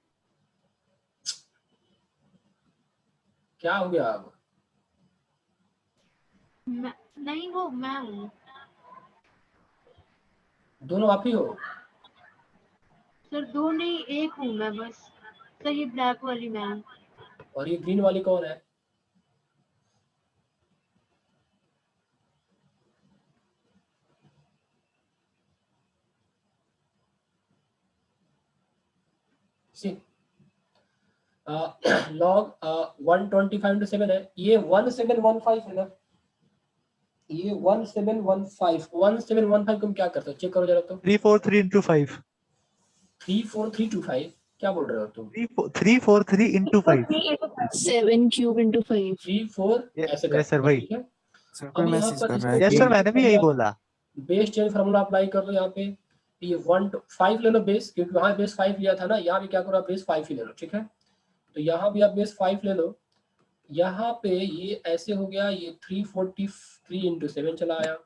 क्या हो गया अब? नहीं वो मैं हूँ दोनों आप ही हो? सर, दो नहीं एक हूँ मैं बस। सर ये ब्लैक वाली मैं हूँ। और ये ग्रीन वाली कौन है? log 125 into 7 है, ये 1715 है ना, ये 1715 को हम क्या करते हो चेक करो जरा तो। 343 into 5। 34325 क्या बोल रहे हो तुम? 343 into 5। 7 cube into 5। 34 ऐसे यस सर वही। ठीक है। सर अब कोई यहाँ मैसेज पर कर रहा है यस कि सर मैंने भी यही बोला। बेस चेंज फार्मूला अप्लाई कर दो यहाँ पे, ये 1 to 5 ले लो बेस, क्योंकि वहां बेस 5 लिया था ना, यहाँ भी क्या करो आप बेस 5 ही ले लो। ठीक है, तो यहाँ भी आप बेस 5 ले लो। यहाँ पे ये ऐसे हो गया, ये 343 into 7 चला आया।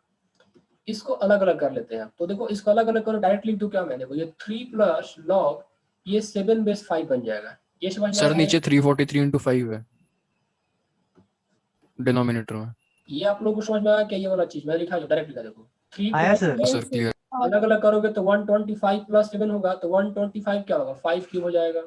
इसको अलग अलग कर लेते हैं। तो देखो इसको अलग अलग करो, डायरेक्ट लिख दो क्या मैं, देखो ये 3 प्लस लॉग ये 7 बेस 5 बन जाएगा। ये समझ में सर नीचे 343 into 5 है डिनोमिनेटर में। ये आप लोगों को समझ में आया क्या? ये वाला चीज मैं लिखा, डायरेक्ट लिखा देखो 3 आया प्लस सर। Sir clear. अलग अलग करोगे तो 125 प्लस 7 होगा, तो 125 क्या होगा 5 क्यूब हो जाएगा।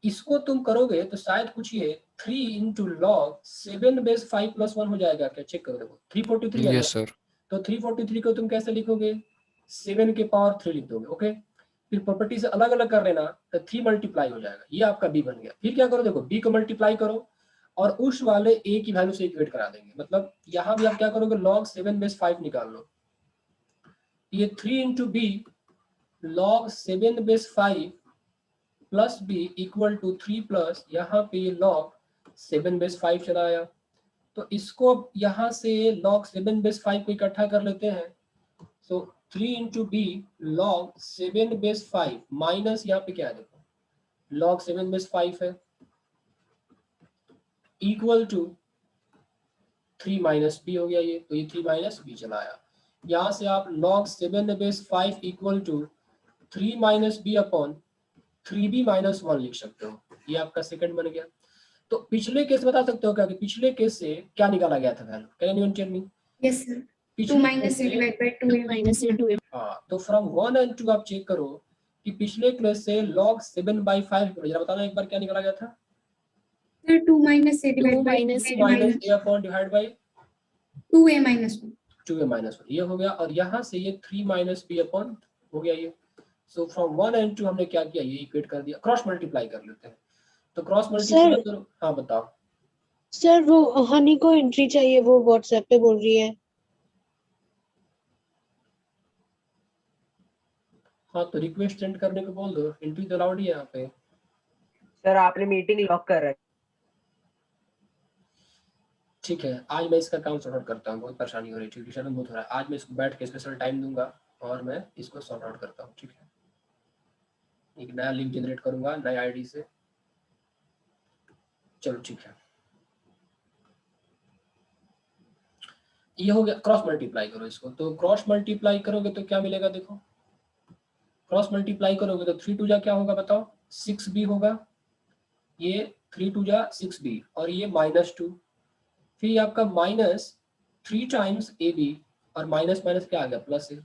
इसको तुम करोगे तो शायद कुछ ये 3 into log 7 बेस 5 प्लस 1 हो जाएगा क्या? चेक करो देखो 343 है ना? Yes sir. तो 343 को तुम कैसे लिखोगे? 7 के पावर 3 लिख दोगे। ओके, फिर प्रॉपर्टी से अलग अलग कर लेना तो 3 मल्टीप्लाई हो जाएगा, ये आपका बी बन गया। फिर क्या करो देखो बी को मल्टीप्लाई करो और उस वाले ए की वैल्यू से इक्वेट करा देंगे। मतलब यहाँ भी आप क्या करोगे log 7 बेस 5 निकाल लो, ये 3 into b log 7 base 5 plus b equal to 3 plus यहाँ पे log 7 बेस 5 चला आया। तो इसको यहाँ से log 7 बेस 5 को इकट्ठा कर लेते हैं। So 3 into b log 7 base 5 minus यहाँ पे क्या है देखो लॉग 7 बेस 5 है इक्वल टू 3 माइनस बी हो गया ये, तो ये 3 माइनस बी चला आया। यहाँ से आप log 7 base 5 equal to 3 minus b upon 3b minus 1 लिख सकते हो, ये आपका सेकंड बन गया। तो पिछले केस बता सकते हो क्या कि पिछले केस से क्या निकाला गया था value, can anyone tell me? Yes, sir. 2 पिछले minus केस a से divided by 2a. Minus a two a हाँ, तो फ्रॉम 1 एंड 2 आप चेक करो कि पिछले केस से log 7/5 जरा बताना एक बार क्या निकाला गया था? Sir, 2 minus a divided by minus 2a minus minus a upon divide by 2a minus 1. 2a minus 1 ये हो गया, और यहाँ से ये 3 माइनस b अपॉन हो गया ये। सो फ्रॉम 1 एंड 2 हमने क्या किया, ये इक्वेट कर दिया, क्रॉस मल्टीप्लाई कर लेते हैं। तो क्रॉस मल्टीप्लाई करो, हाँ बताओ। सर वो हनी को एंट्री चाहिए, वो व्हाट्सएप पे बोल रही है। हाँ तो रिक्वेस्ट सेंड करने को बोल दो, एंट्री तो अलाउड ही है यहाँ पे। सर आपने मीटिंग लॉक कर रखी। ठीक है, आज मैं इसका काम सॉर्ट आउट करता हूँ, बहुत परेशानी हो रही है, ट्यूशन बहुत हो रहा है। आज मैं इसको बैठ के स्पेशल टाइम दूंगा और मैं इसको सॉर्ट आउट करता हूँ, ठीक है। एक नया लिंक जनरेट करूंगा नए आईडी से। चलो ठीक है, ये हो गया। क्रॉस मल्टीप्लाई करो इसको, तो क्रॉस मल्टीप्लाई करोगे तो क्या मिलेगा देखो, क्रॉस मल्टीप्लाई करोगे तो 3 2 जा क्या होगा बताओ, 6b होगा, ये 3 2 जा 6b, और ये -2, फिर आपका -3 टाइम्स ab, और माइनस माइनस क्या आ गया प्लस a।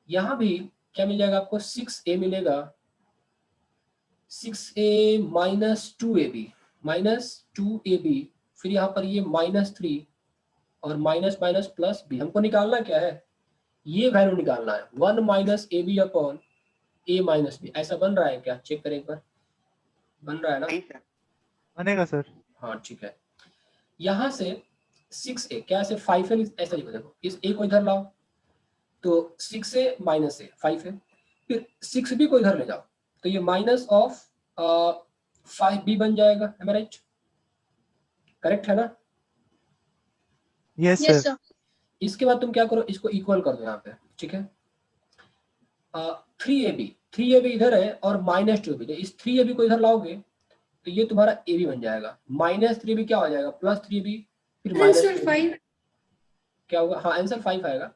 यहाँ भी क्या मिल जाएगा आपको, 6a मिलेगा, 6a माइनस 2ab, फिर यहाँ पर ये -3 और माइनस माइनस प्लस b। हमको निकालना क्या है, ये वैल्यू निकालना है, 1 minus ab upon a minus b। ऐसा बन रहा है क्या, चेक करें एक बार, बन रहा है ना? सही सर। बनेगा सर। हाँ ठीक है, यहाँ से 6a क्या ऐसे 5 है, ऐसा लिखो देखो, इस a को इधर लाओ तो 6a माइनस a 5 है, फिर 6b को इधर ले जाओ तो ये माइनस ऑफ 5b बन जाएगा, है राइट? करेक्ट है ना? Yes sir. इसके बाद तुम क्या करो, इसको इक्वल कर दो यहाँ पे, ठीक है। 3ab इधर है और -2ab, इस 3ab को इधर लाओगे तो ये तुम्हारा ab बन जाएगा, -3ab क्या हो जाएगा +3ab, फिर Answer 5. क्या होगा, हाँ आंसर 5 आएगा,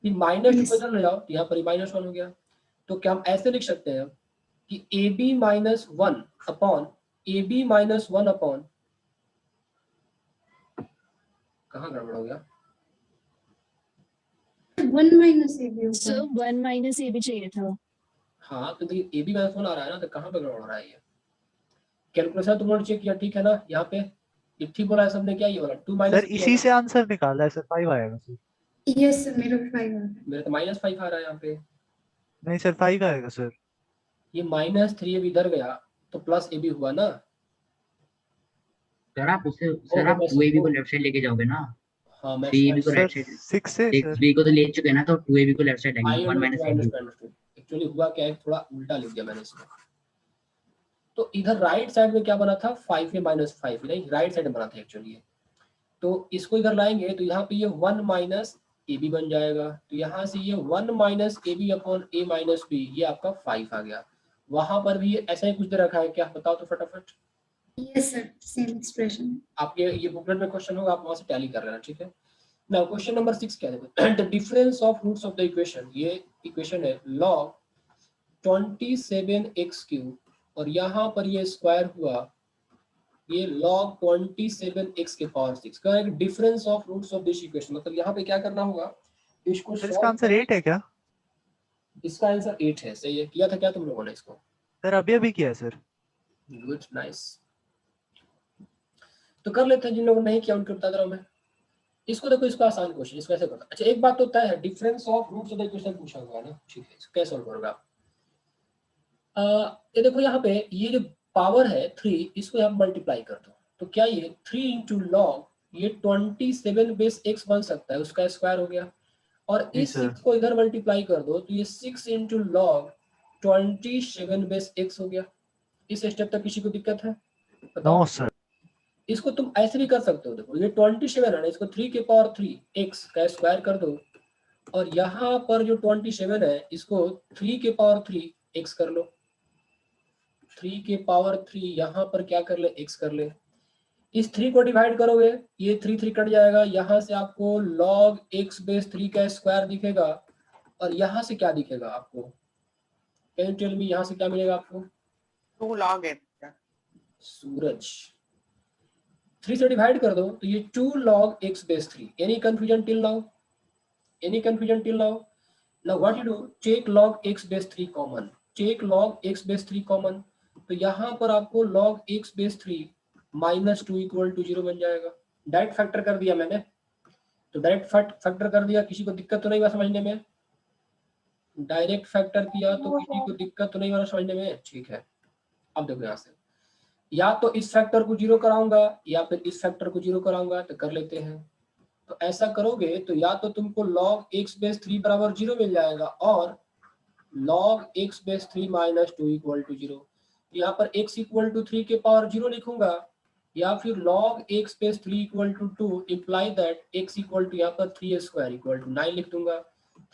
फिर -2 को इधर ले जाओ तो यहाँ पर -1 हो गया। तो क्या हम ऐसे लिख सकते हैं कि ab-1 अपॉन कहाँ गड़बड़ हो गया, 1 minus a भी सर होगा. 1 माइनस ए भी चाहिए था। हाँ तो देखिए ab-1 आ रहा है ना, तो कहाँ पे गड़बड़ हो रहा है ये, कैलकुलेशन तुमने चेक किया ठीक है ना, यहाँ पे ये ठीक बोला है सबने, क्या ये वाला 2 सर इसी से आंसर निकाला है सर, 5 आएगा सर। Yes, sir. मेरा 5 आ रहा है. मेरे तो -5 आ रहा है यहाँ पे, नहीं सर 5 आएगा सर। ये -3ab इधर गया तो +ab हुआ ना। सर आप उससे सर आप 2ab को लेफ्ट साइड लेके जाओगे ना, हाँ मैं 3ab को सर राइट साइड, 6 से सर। 6b को तो ले चुके हैं ना, तो 2ab को लेफ्ट साइड आई आएंगे, 1 माइनस ab। अंडरस्टैंड। एक्चुअली हुआ क्या है, थोड़ा उल्टा लिख दिया मैंने इसमें। तो इधर राइट साइड में क्या बना था, 5a - 5, नहीं राइट साइड में बना था एक्चुअली ये। तो इसको इधर लाएंगे तो यहाँ पे ये 1 माइनस ab बन जाएगा, तो यहाँ से ये 1 minus ab upon a minus b, ये आपका 5 आ गया। वहां पर भी ऐसा ही कुछ दे रखा है क्या, बताओ तो फटाफट। Yes, sir. Same expression. आपके ये बुकलेट में क्वेश्चन होगा, आप वहां से टैली कर लेना, ठीक है। नाउ क्वेश्चन नंबर 6 क्या है, the difference of roots of the equation, ये इक्वेशन है log 27x³ और यहाँ पर ये स्क्वायर हुआ, ये log 27x के पावर 6 का एक difference of roots of this equation. मतलब यहाँ पे क्या करना होगा, इसको सर इसका आंसर 8 है क्या? इसका आंसर 8 है, सही है। किया था क्या तुम लोगों ने इसको? सर अभी किया है सर। Good, nice. तो कर लेते हैं, जिन लोगों ने नहीं किया उनको बता दे रहा हूं मैं। इसको देखो, इसको आसान क्वेश्चन, इसको ऐसे करना। अच्छा एक बात तो तय है, difference of roots of the equation पूछा हुआ है ना, ठीक है। इसको कैसे सॉल्व करोगे आप? ये देखो यहाँ पे ये जो पावर है 3, इसको यहाँ मल्टीप्लाई कर दो, तो क्या ये 3 इंटू लॉग ये 27 बेस x बन सकता है, उसका स्क्वायर हो गया। और इस 6 को इधर मल्टीप्लाई कर दो तो ये 6 इंटू लॉग 27 बेस x हो गया। इस स्टेप तक किसी को दिक्कत है? No sir. इसको तुम ऐसे भी कर सकते हो, देखो ये 27 है ना, इसको 3 के पावर 3 x का स्क्वायर कर दो और यहाँ पर जो 27 है इसको 3 के पावर 3 x कर लो, 3 के पावर 3 यहाँ पर क्या कर ले, x कर ले। इस 3 को डिवाइड करोगे, ये 3 3 कट जाएगा, यहाँ से आपको log x बेस 3 का स्क्वायर दिखेगा, और यहाँ से क्या दिखेगा आपको, कैन यू टेल मी, यहाँ से क्या मिलेगा आपको? 2 log x sir. सूरज 3 से डिवाइड कर दो तो ये 2 log x base 3। Any confusion till now? Any confusion till now? Now what you do? Take log x base 3 common. Take log x base 3 common. तो यहाँ पर आपको log x base 3 minus 2 equal to 0 बन जाएगा। डायरेक्ट फैक्टर कर दिया मैंने, तो डायरेक्ट फैक्टर कर दिया, किसी को दिक्कत तो नहीं हुआ समझने में? डायरेक्ट फैक्टर किया तो किसी को दिक्कत तो नहीं हो रहा समझने में? ठीक है, अब देखो यहाँ से, या तो इस फैक्टर को 0 कराऊंगा या फिर इस फैक्टर को 0 कराऊंगा, तो कर लेते हैं। तो ऐसा करोगे तो या तो तुमको log x बेस 3 बराबर 0 मिल जाएगा, और log x base 3 minus 2 equal to 0। यहाँ पर x इक्वल टू 3 के पावर 0 लिखूंगा, या फिर log x base 3 equal to 2 imply that x equal to यहाँ पर 3 स्क्वायर इक्वल टू 9 लिख दूंगा।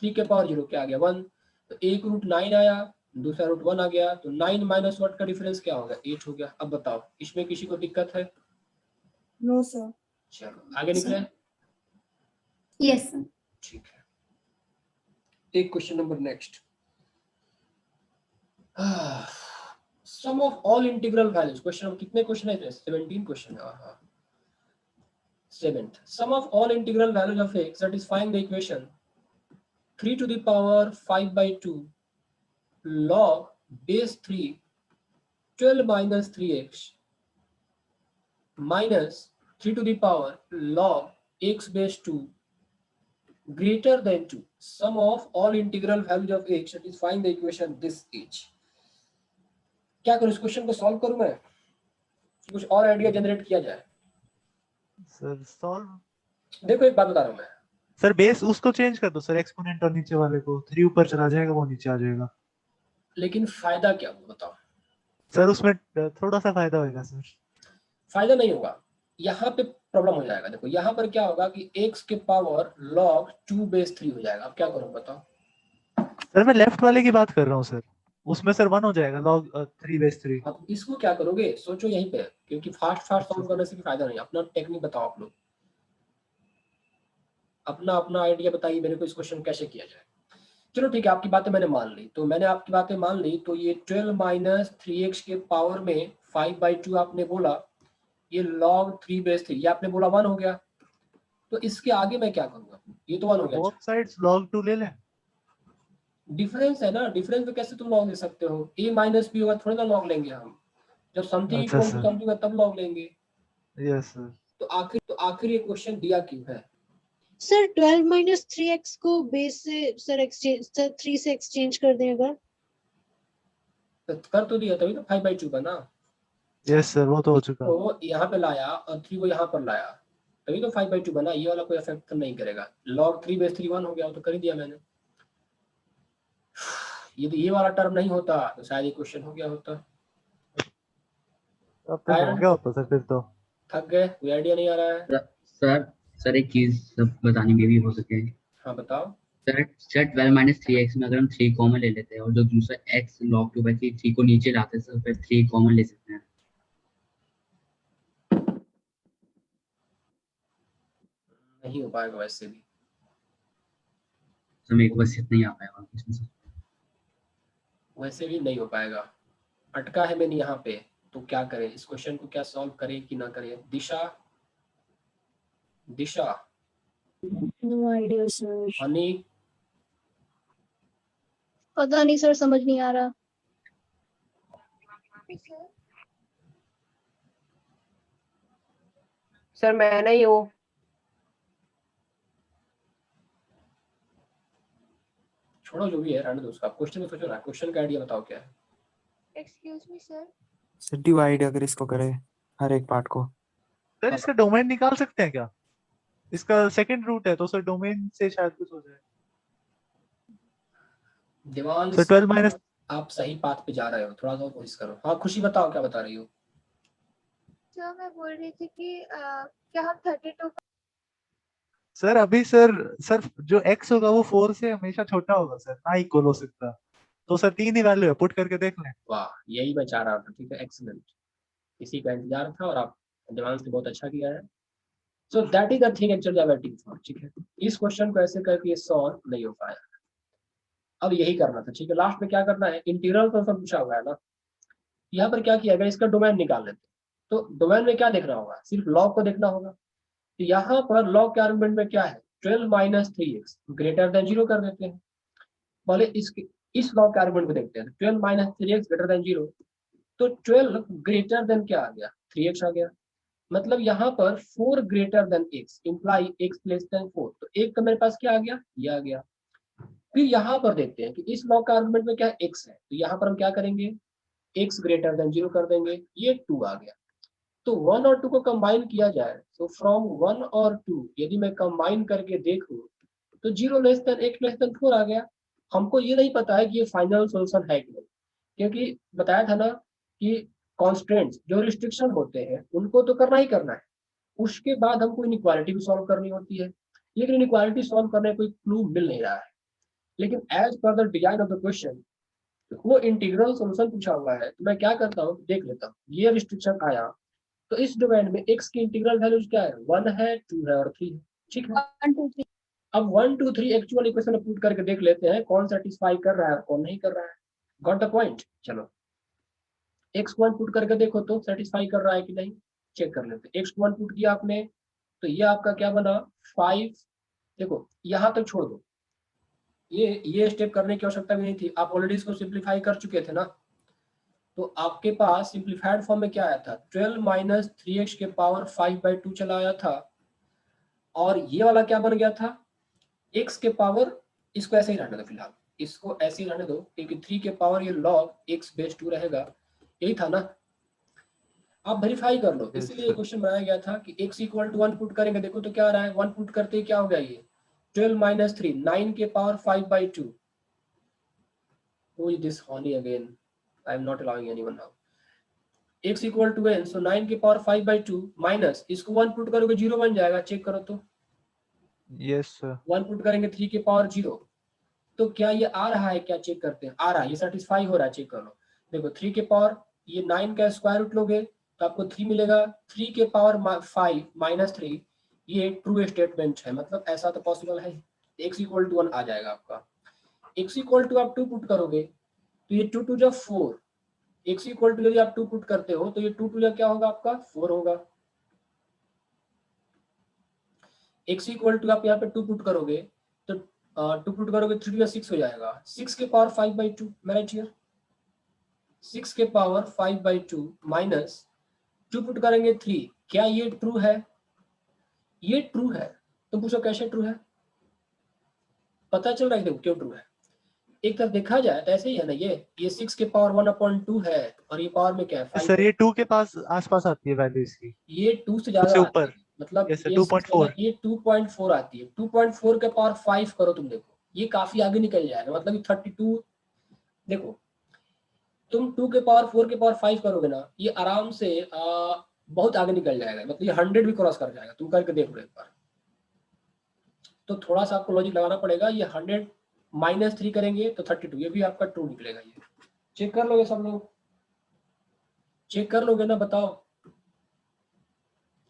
3 के पावर 0 क्या आ गया 1, तो एक रूट 9 आया, दूसरा रूट 1 आ गया, तो 9 माइनस 1 का डिफरेंस क्या होगा, 8 हो गया। अब बताओ इसमें किसी को दिक्कत है? No sir. चलो आगे निकले। Yes sir. ठीक है, एक question number next. Sum of all integral values, question कितने क्वेश्चन है? 17 क्वेश्चन है। हाँ, 7th, sum of all integral values of x satisfying the equation 3 to the power 5 by 2 log base 3 12 minus 3x minus 3 to the power log x base 2 greater than 2. Sum of all integral values of x satisfying the equation this is. क्या करूं, इस क्वेश्चन को सॉल्व करूं मैं, कुछ और आइडिया जनरेट किया जाए? सर सॉल्व, देखो एक बात बता रहा हूं मैं, सर बेस उसको चेंज कर दो सर, एक्सपोनेंट और नीचे वाले को, 3 ऊपर चला जाएगा वो नीचे आ जाएगा। लेकिन फायदा क्या हुआ बताओ? सर उसमें थोड़ा सा फायदा होगा सर। फायदा नहीं होगा, यहाँ पे प्रॉब्लम हो जाएगा। देखो यहाँ पर क्या होगा कि x के पावर log 2 बेस 3 हो जाएगा। अब क्या करूं बताओ? सर मैं लेफ्ट वाले की बात कर रहा हूँ सर, उसमें सर 1 हो जाएगा log 3 बेस 3। अब इसको क्या करोगे सोचो यहीं पे, क्योंकि फास्ट सॉल्व करने से भी फायदा नहीं। अपना टेक्निक बताओ आप लोग, अपना अपना आइडिया बताइए मेरे को, इस क्वेश्चन कैसे किया जाए। चलो ठीक है, आपकी बातें मैंने मान ली, तो मैंने आपकी बातें मान ली, तो ये 12 माइनस 3x के पावर में 5 by 2 आपने बोला, ये log 3 बेस 3 ये आपने बोला 1 हो गया, तो इसके आगे मैं क्या करूंगा, ये तो 1 हो गया। बोथ साइड्स log 2 ले लें। डिफरेंस है ना, डिफरेंस में कैसे तुम लॉग ले सकते हो? a माइनस b होगा थोड़ा ना लॉग लेंगे हम, जब समथिंग अच्छा इक्वल टू सर। समथिंग है तब लॉग लेंगे। Yes sir. तो आखिर ये क्वेश्चन दिया क्यों है? सर 12 माइनस 3x को बेस से सर एक्सचेंज, सर 3 से एक्सचेंज कर दें अगर? तो कर तो दिया, तभी तो 5 by 2 बना। यस सर वो तो हो चुका। तो यहाँ पे लाया और 3 को यहाँ पर लाया, तभी तो 5 by 2 बना। ये वाला कोई इफेक्ट नहीं करेगा। log 3 बेस 3 1 हो गया, तो कर ही दिया मैंने। यदि ये वाला टर्म नहीं होता तो शायद ये क्वेश्चन हो गया होता। अब तो हो गया होता सर, फिर तो थक गए, कोई आइडिया नहीं आ रहा है? सर एक चीज सब बताने में भी हो सके। हाँ बताओ। सर 12 माइनस 3x में अगर हम 3 कॉमन ले लेते हैं और जो दूसरा x log 2 by 3 को नीचे लाते हैं सर, फिर 3 कॉमन ले सकते हैं। नहीं हो पाएगा वैसे भी, तो मेरे को बस इतना ही आ पाएगा इसमें सर। वैसे भी नहीं हो पाएगा। अटका है मैंने यहाँ पे, तो क्या करें इस क्वेश्चन को, क्या सॉल्व करें कि ना करें? दिशा, दिशा, नो आइडिया सर। हनी, पता नहीं सर, समझ नहीं आ रहा। सर मैं नहीं हूँ। छोड़ो जो भी है, रहने दो उसका। क्वेश्चन में सोचो ना, क्वेश्चन का आइडिया बताओ क्या है? Excuse me sir. Sir divide अगर इसको करे हर एक पार्ट को। सर इसका डोमेन निकाल सकते हैं क्या? इसका सेकंड रूट है तो सर डोमेन से शायद कुछ हो जाए। देवांश, सर 12 माइनस, आप सही पाथ पे जा रहे हो, थोड़ा सा कोशिश करो। हाँ खुशी बताओ क्या बता रही हो? सर मैं बोल रही थी कि क्या हम 32 सर अभी सर जो x होगा वो 4 से हमेशा छोटा होगा सर, ना इक्वल हो सकता। तो सर 3 ही वैल्यू है, पुट करके देख लें। वाह, यही मैं चाह रहा था। ठीक है, एक्सीलेंट, इसी का इंतजार था और आप एडवांस ने बहुत अच्छा किया है। So that is the thing actually I waiting for. ठीक है, इस क्वेश्चन को ऐसे करके ये सॉल्व नहीं हो पाया। अब यही करना था। ठीक है, लास्ट में क्या करना है, इंटीग्रल तो सब पूछा हुआ है ना, यहाँ पर क्या किया गया, इसका डोमेन निकाल लेते हैं। तो डोमेन में क्या देखना होगा, सिर्फ लॉग को देखना होगा। तो यहाँ पर लॉग के आर्गुमेंट में क्या है, 12 माइनस 3x ग्रेटर देन 0 कर देते हैं। पहले इस लॉग के आर्गुमेंट को देखते हैं। 12 माइनस 3x ग्रेटर देन 0, तो 12 ग्रेटर देन क्या आ गया, 3x आ गया। मतलब यहाँ पर 4 greater than x imply x less then 4। तो एक तो मेरे पास क्या आ गया, ये आ गया। फिर यहाँ पर देखते हैं कि इस लॉग का आर्गुमेंट में क्या x है। तो यहाँ पर हम क्या करेंगे, x ग्रेटर देन 0 कर देंगे, ये 2 आ गया। तो 1 और 2 को कंबाइन किया जाए, तो फ्रॉम 1 और 2 यदि मैं कंबाइन करके देखूं तो 0 लेस देन 8 लेस देन 4 आ गया। हमको ये नहीं पता है कि ये फाइनल सॉल्यूशन है कि नहीं, क्योंकि बताया था ना कि कॉन्स्टेंट्स जो रिस्ट्रिक्शन होते हैं उनको तो करना ही करना है, उसके बाद हमको इनइक्वालिटी भी सॉल्व करनी होती है। लेकिन इनइक्वालिटी सॉल्व करने का कोई क्लू मिल नहीं रहा है। लेकिन as per the design of the question वो इंटीग्रल सॉल्यूशन पूछा हुआ है, तो मैं क्या करता हूँ, देख लेता हूँ। ये रिस्ट्रिक्शन आया तो इस डोमेन में x की इंटीग्रल वैल्यूज क्या है, 1 है, 2 है और 3 है। ठीक है, 1 2 3 अब 1 2 3 एक्चुअल इक्वेशन में पुट करके देख लेते हैं कौन सेटिस्फाई कर रहा है और कौन नहीं कर रहा है। Got the point. चलो x1 पुट करके देखो तो सेटिस्फाई कर रहा है कि नहीं, चेक कर लेते हैं। x1 पुट किया आपने तो ये आपका क्या बना, 5। देखो यहाँ तक छोड़ दो, ये स्टेप करने की आवश्यकता भी नहीं थी, आप ऑलरेडी इसको सिंप्लीफाई कर चुके थे ना। तो आपके पास सिंप्लीफाइड फॉर्म में क्या आया था, 12 माइनस 3x के पावर 5/2 चला आया था। और ये वाला क्या बन गया था, x के पावर, इसको ऐसे ही रहने दो फिलहाल, इसको ऐसे ही रहने दो, क्योंकि 3 के पावर ये लॉग x बेस 2 रहेगा। यही था ना, आप वेरीफाई कर लो। इसलिए ये क्वेश्चन बनाया गया था कि x इक्वल टू 1 पुट करेंगे। देखो तो क्या आ रहा है, 1 पुट करते ही क्या हो गया, ये 12 माइनस 3 9 के power 5/2। Who is this honey again? I am not allowing anyone now. x equal to n, so 9 के पावर 5/2 माइनस, इसको 1 पुट करोगे 0 बन जाएगा, चेक करो तो। Yes sir. 1 पुट करेंगे 3 के पावर 0, तो क्या ये आ रहा है, क्या चेक करते हैं, आ रहा है, ये सेटिस्फाई हो रहा है, चेक कर लो। देखो 3 के पावर, ये 9 का स्क्वायर रूट लोगे तो आपको 3 मिलेगा, 3 के पावर 5 माइनस 3, ये ट्रू स्टेटमेंट है, मतलब ऐसा तो पॉसिबल है। x इक्वल टू 1 आ जाएगा आपका। x इक्वल टू आप 2 पुट करोगे तो ये 2 2 जा 4, x इक्वल टू यदि आप 2 पुट करते हो तो ये 2 2 जा क्या होगा आपका, 4 होगा। x इक्वल टू आप यहाँ पे 2 पुट करोगे तो 2 पुट करोगे 3 या 6 हो जाएगा, 6 के पावर 5/2, मैं राइट हियर, 6 के पावर 5/2 माइनस 2 पुट करेंगे 3, क्या ये ट्रू है, ये ट्रू है। तुम पूछो कैसे ट्रू है, पता चल रहा है क्यों ट्रू है। एक तरफ देखा जाए तो ऐसे ही है ना, ये 6 के पावर 1/2 है और ये पावर में क्या है 5 सर ये 2 के पास आसपास आती है वैल्यू इसकी, ये 2 से 2 ज्यादा से आती ऊपर। है, मतलब यस सर, ये 2.4। ये 2.4 आती है। 2.4 के पावर 5 करो, तुम देखो ये काफी आगे निकल जाएगा, मतलब ये 32। देखो तुम 2 के पावर 4 के पावर 5 करोगे ना, ये आराम से बहुत आगे निकल जाएगा, मतलब ये 100 भी क्रॉस कर जाएगा। तुम करके देख लो एक बार, तो थोड़ा सा आपको लॉजिक लगाना पड़ेगा। ये 100 माइनस 3 करेंगे तो 32, ये भी आपका ट्रू निकलेगा। ये चेक कर लोगे सब लोग, चेक कर लोगे ना, बताओ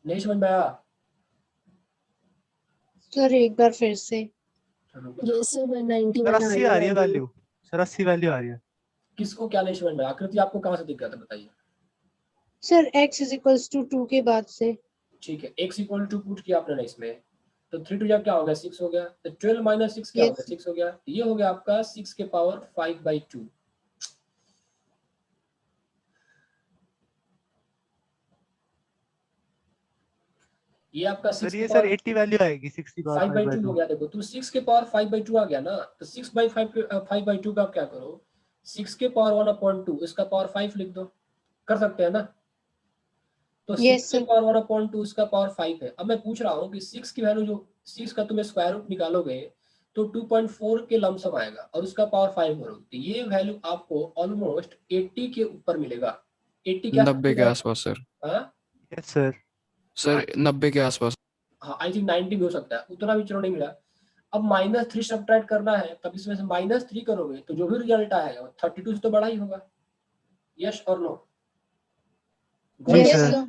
नहीं समझ में आया। सर एक बार फिर से। चलो, ये सर 191 सर 80 आ रही है value। वैल्यू, सर 80 वैल्यू आ रही है। किसको क्या नहीं समझ में आया, आकृति आपको कहाँ से दिक्कत है बताइए। Sir x is equals to 2 के बाद से। ठीक है, x इक्वल टू पुट किया आपने ना इसमें, तो 3 2 जा क्या हो गया, 6 हो गया। तो 12 माइनस 6 क्या हो गया, 6 हो गया। ये हो गया आपका 6 के पावर 5/2। ये आपका 6 सर के ये पावर सर 80 वैल्यू आएगी, 60 पावर 5/2 हो गया। देखो तो 6 के पावर 5/2 आ गया ना, तो 6/5 का आप क्या करो, 6 के पावर 1/2 इसका पावर 5 लिख दो, कर सकते हैं ना। तो 6 Yes, के sir. पावर 1/2 इसका पावर 5 है। अब मैं पूछ रहा हूँ कि 6 की वैल्यू, जो 6 का तुम स्क्वायर रूट निकालोगे तो 2.4 के लमसम आएगा और उसका पावर 5 करोगे तो ये वैल्यू आपको ऑलमोस्ट 80 के ऊपर मिलेगा। 80 क्या 90 के आसपास सर। हाँ यस सर। सर 90 के आसपास। हाँ आई थिंक 90 भी हो सकता है, उतना भी चलो नहीं मिला। अब -3 सब्ट्रैक्ट करना है, तब इसमें से -3 करोगे तो जो भी रिजल्ट आएगा वो 32 से तो बड़ा ही होगा। यस और नो? जी Yes, सर। sir.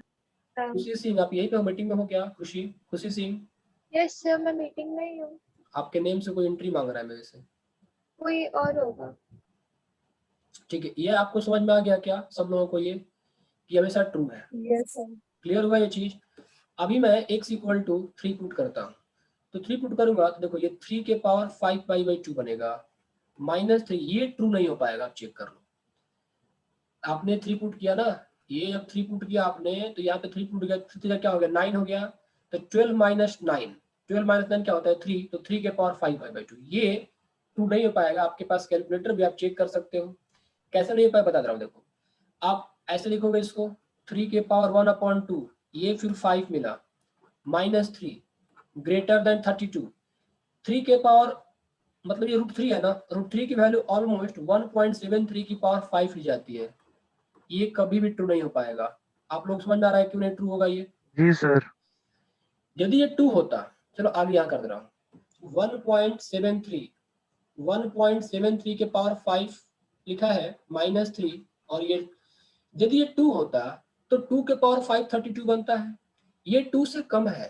खुशी सिंह, आप यही पे मीटिंग में हो क्या? खुशी सिंह, यस सर, मैं मीटिंग में ही हूँ। आपके नेम से कोई एंट्री मांग रहा है मेरे से। कोई और होगा। ठीक है, ये आपको समझ में आ गया क्या सब लोगों को, ये कि हमेशा ट्रू है? Yes, sir. क्लियर हुआ ये चीज? अभी मैं x इक्वल टू 3 पुट करता हूँ, तो 3 पुट करूंगा तो देखो ये 3 के पावर 5/2 बनेगा, -3, ये ट्रू नहीं हो पाएगा, आप चेक कर लो। आपने 3 पुट किया ना, ये जब 3 पुट किया आपने तो यहाँ पे 3 पुट किया, क्या हो गया 9 हो गया, तो 12 - 9, 12 - 9 क्या होता है 3, तो 3 के पावर 5/2, ये ट्रू नहीं हो पाएगा। आपके पास कैलकुलेटर भी, आप चेक कर सकते हो। कैसे नहीं हो पाया बता रहा हूँ, देखो आप ऐसे लिखोगे इसको 3 के पावर 1/2, ये फिर 5 मिला, -3 ग्रेटर देन 32, 3 के पावर मतलब ये √3 है ना, √3 की वैल्यू ऑलमोस्ट 1.73 की पावर 5 ली जाती है, ये कभी भी ट्रू नहीं हो पाएगा। आप लोग समझ में आ रहा है क्यों नहीं ट्रू होगा ये? जी सर। यदि ये 2 होता, चलो आगे यहाँ कर दे रहा हूँ, 1.73 के पावर 5 लिखा है -3, और ये यदि ये 2 होता तो 2 के पावर 5 32 बनता है, ये 2 से कम है,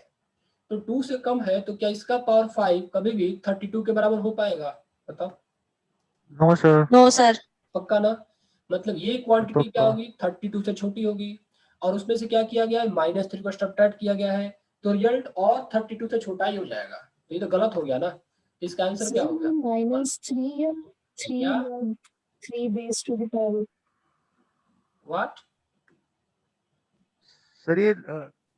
तो 2 से कम है तो क्या इसका पावर 5 कभी भी 32 के बराबर हो पाएगा? बताओ। No sir. No, sir. पक्का ना? मतलब ये क्वांटिटी क्या पक्का। होगी 32 से छोटी होगी, और उसमें से क्या किया गया है -3 को सब्ट्रैक्ट किया गया है, तो रिजल्ट और 32 से छोटा ही हो जाएगा। तो ये तो गलत हो गया ना, इसका आंसर क्या हो गया? -3 या 3 क्या? log 3 base to the power. What? Sir ये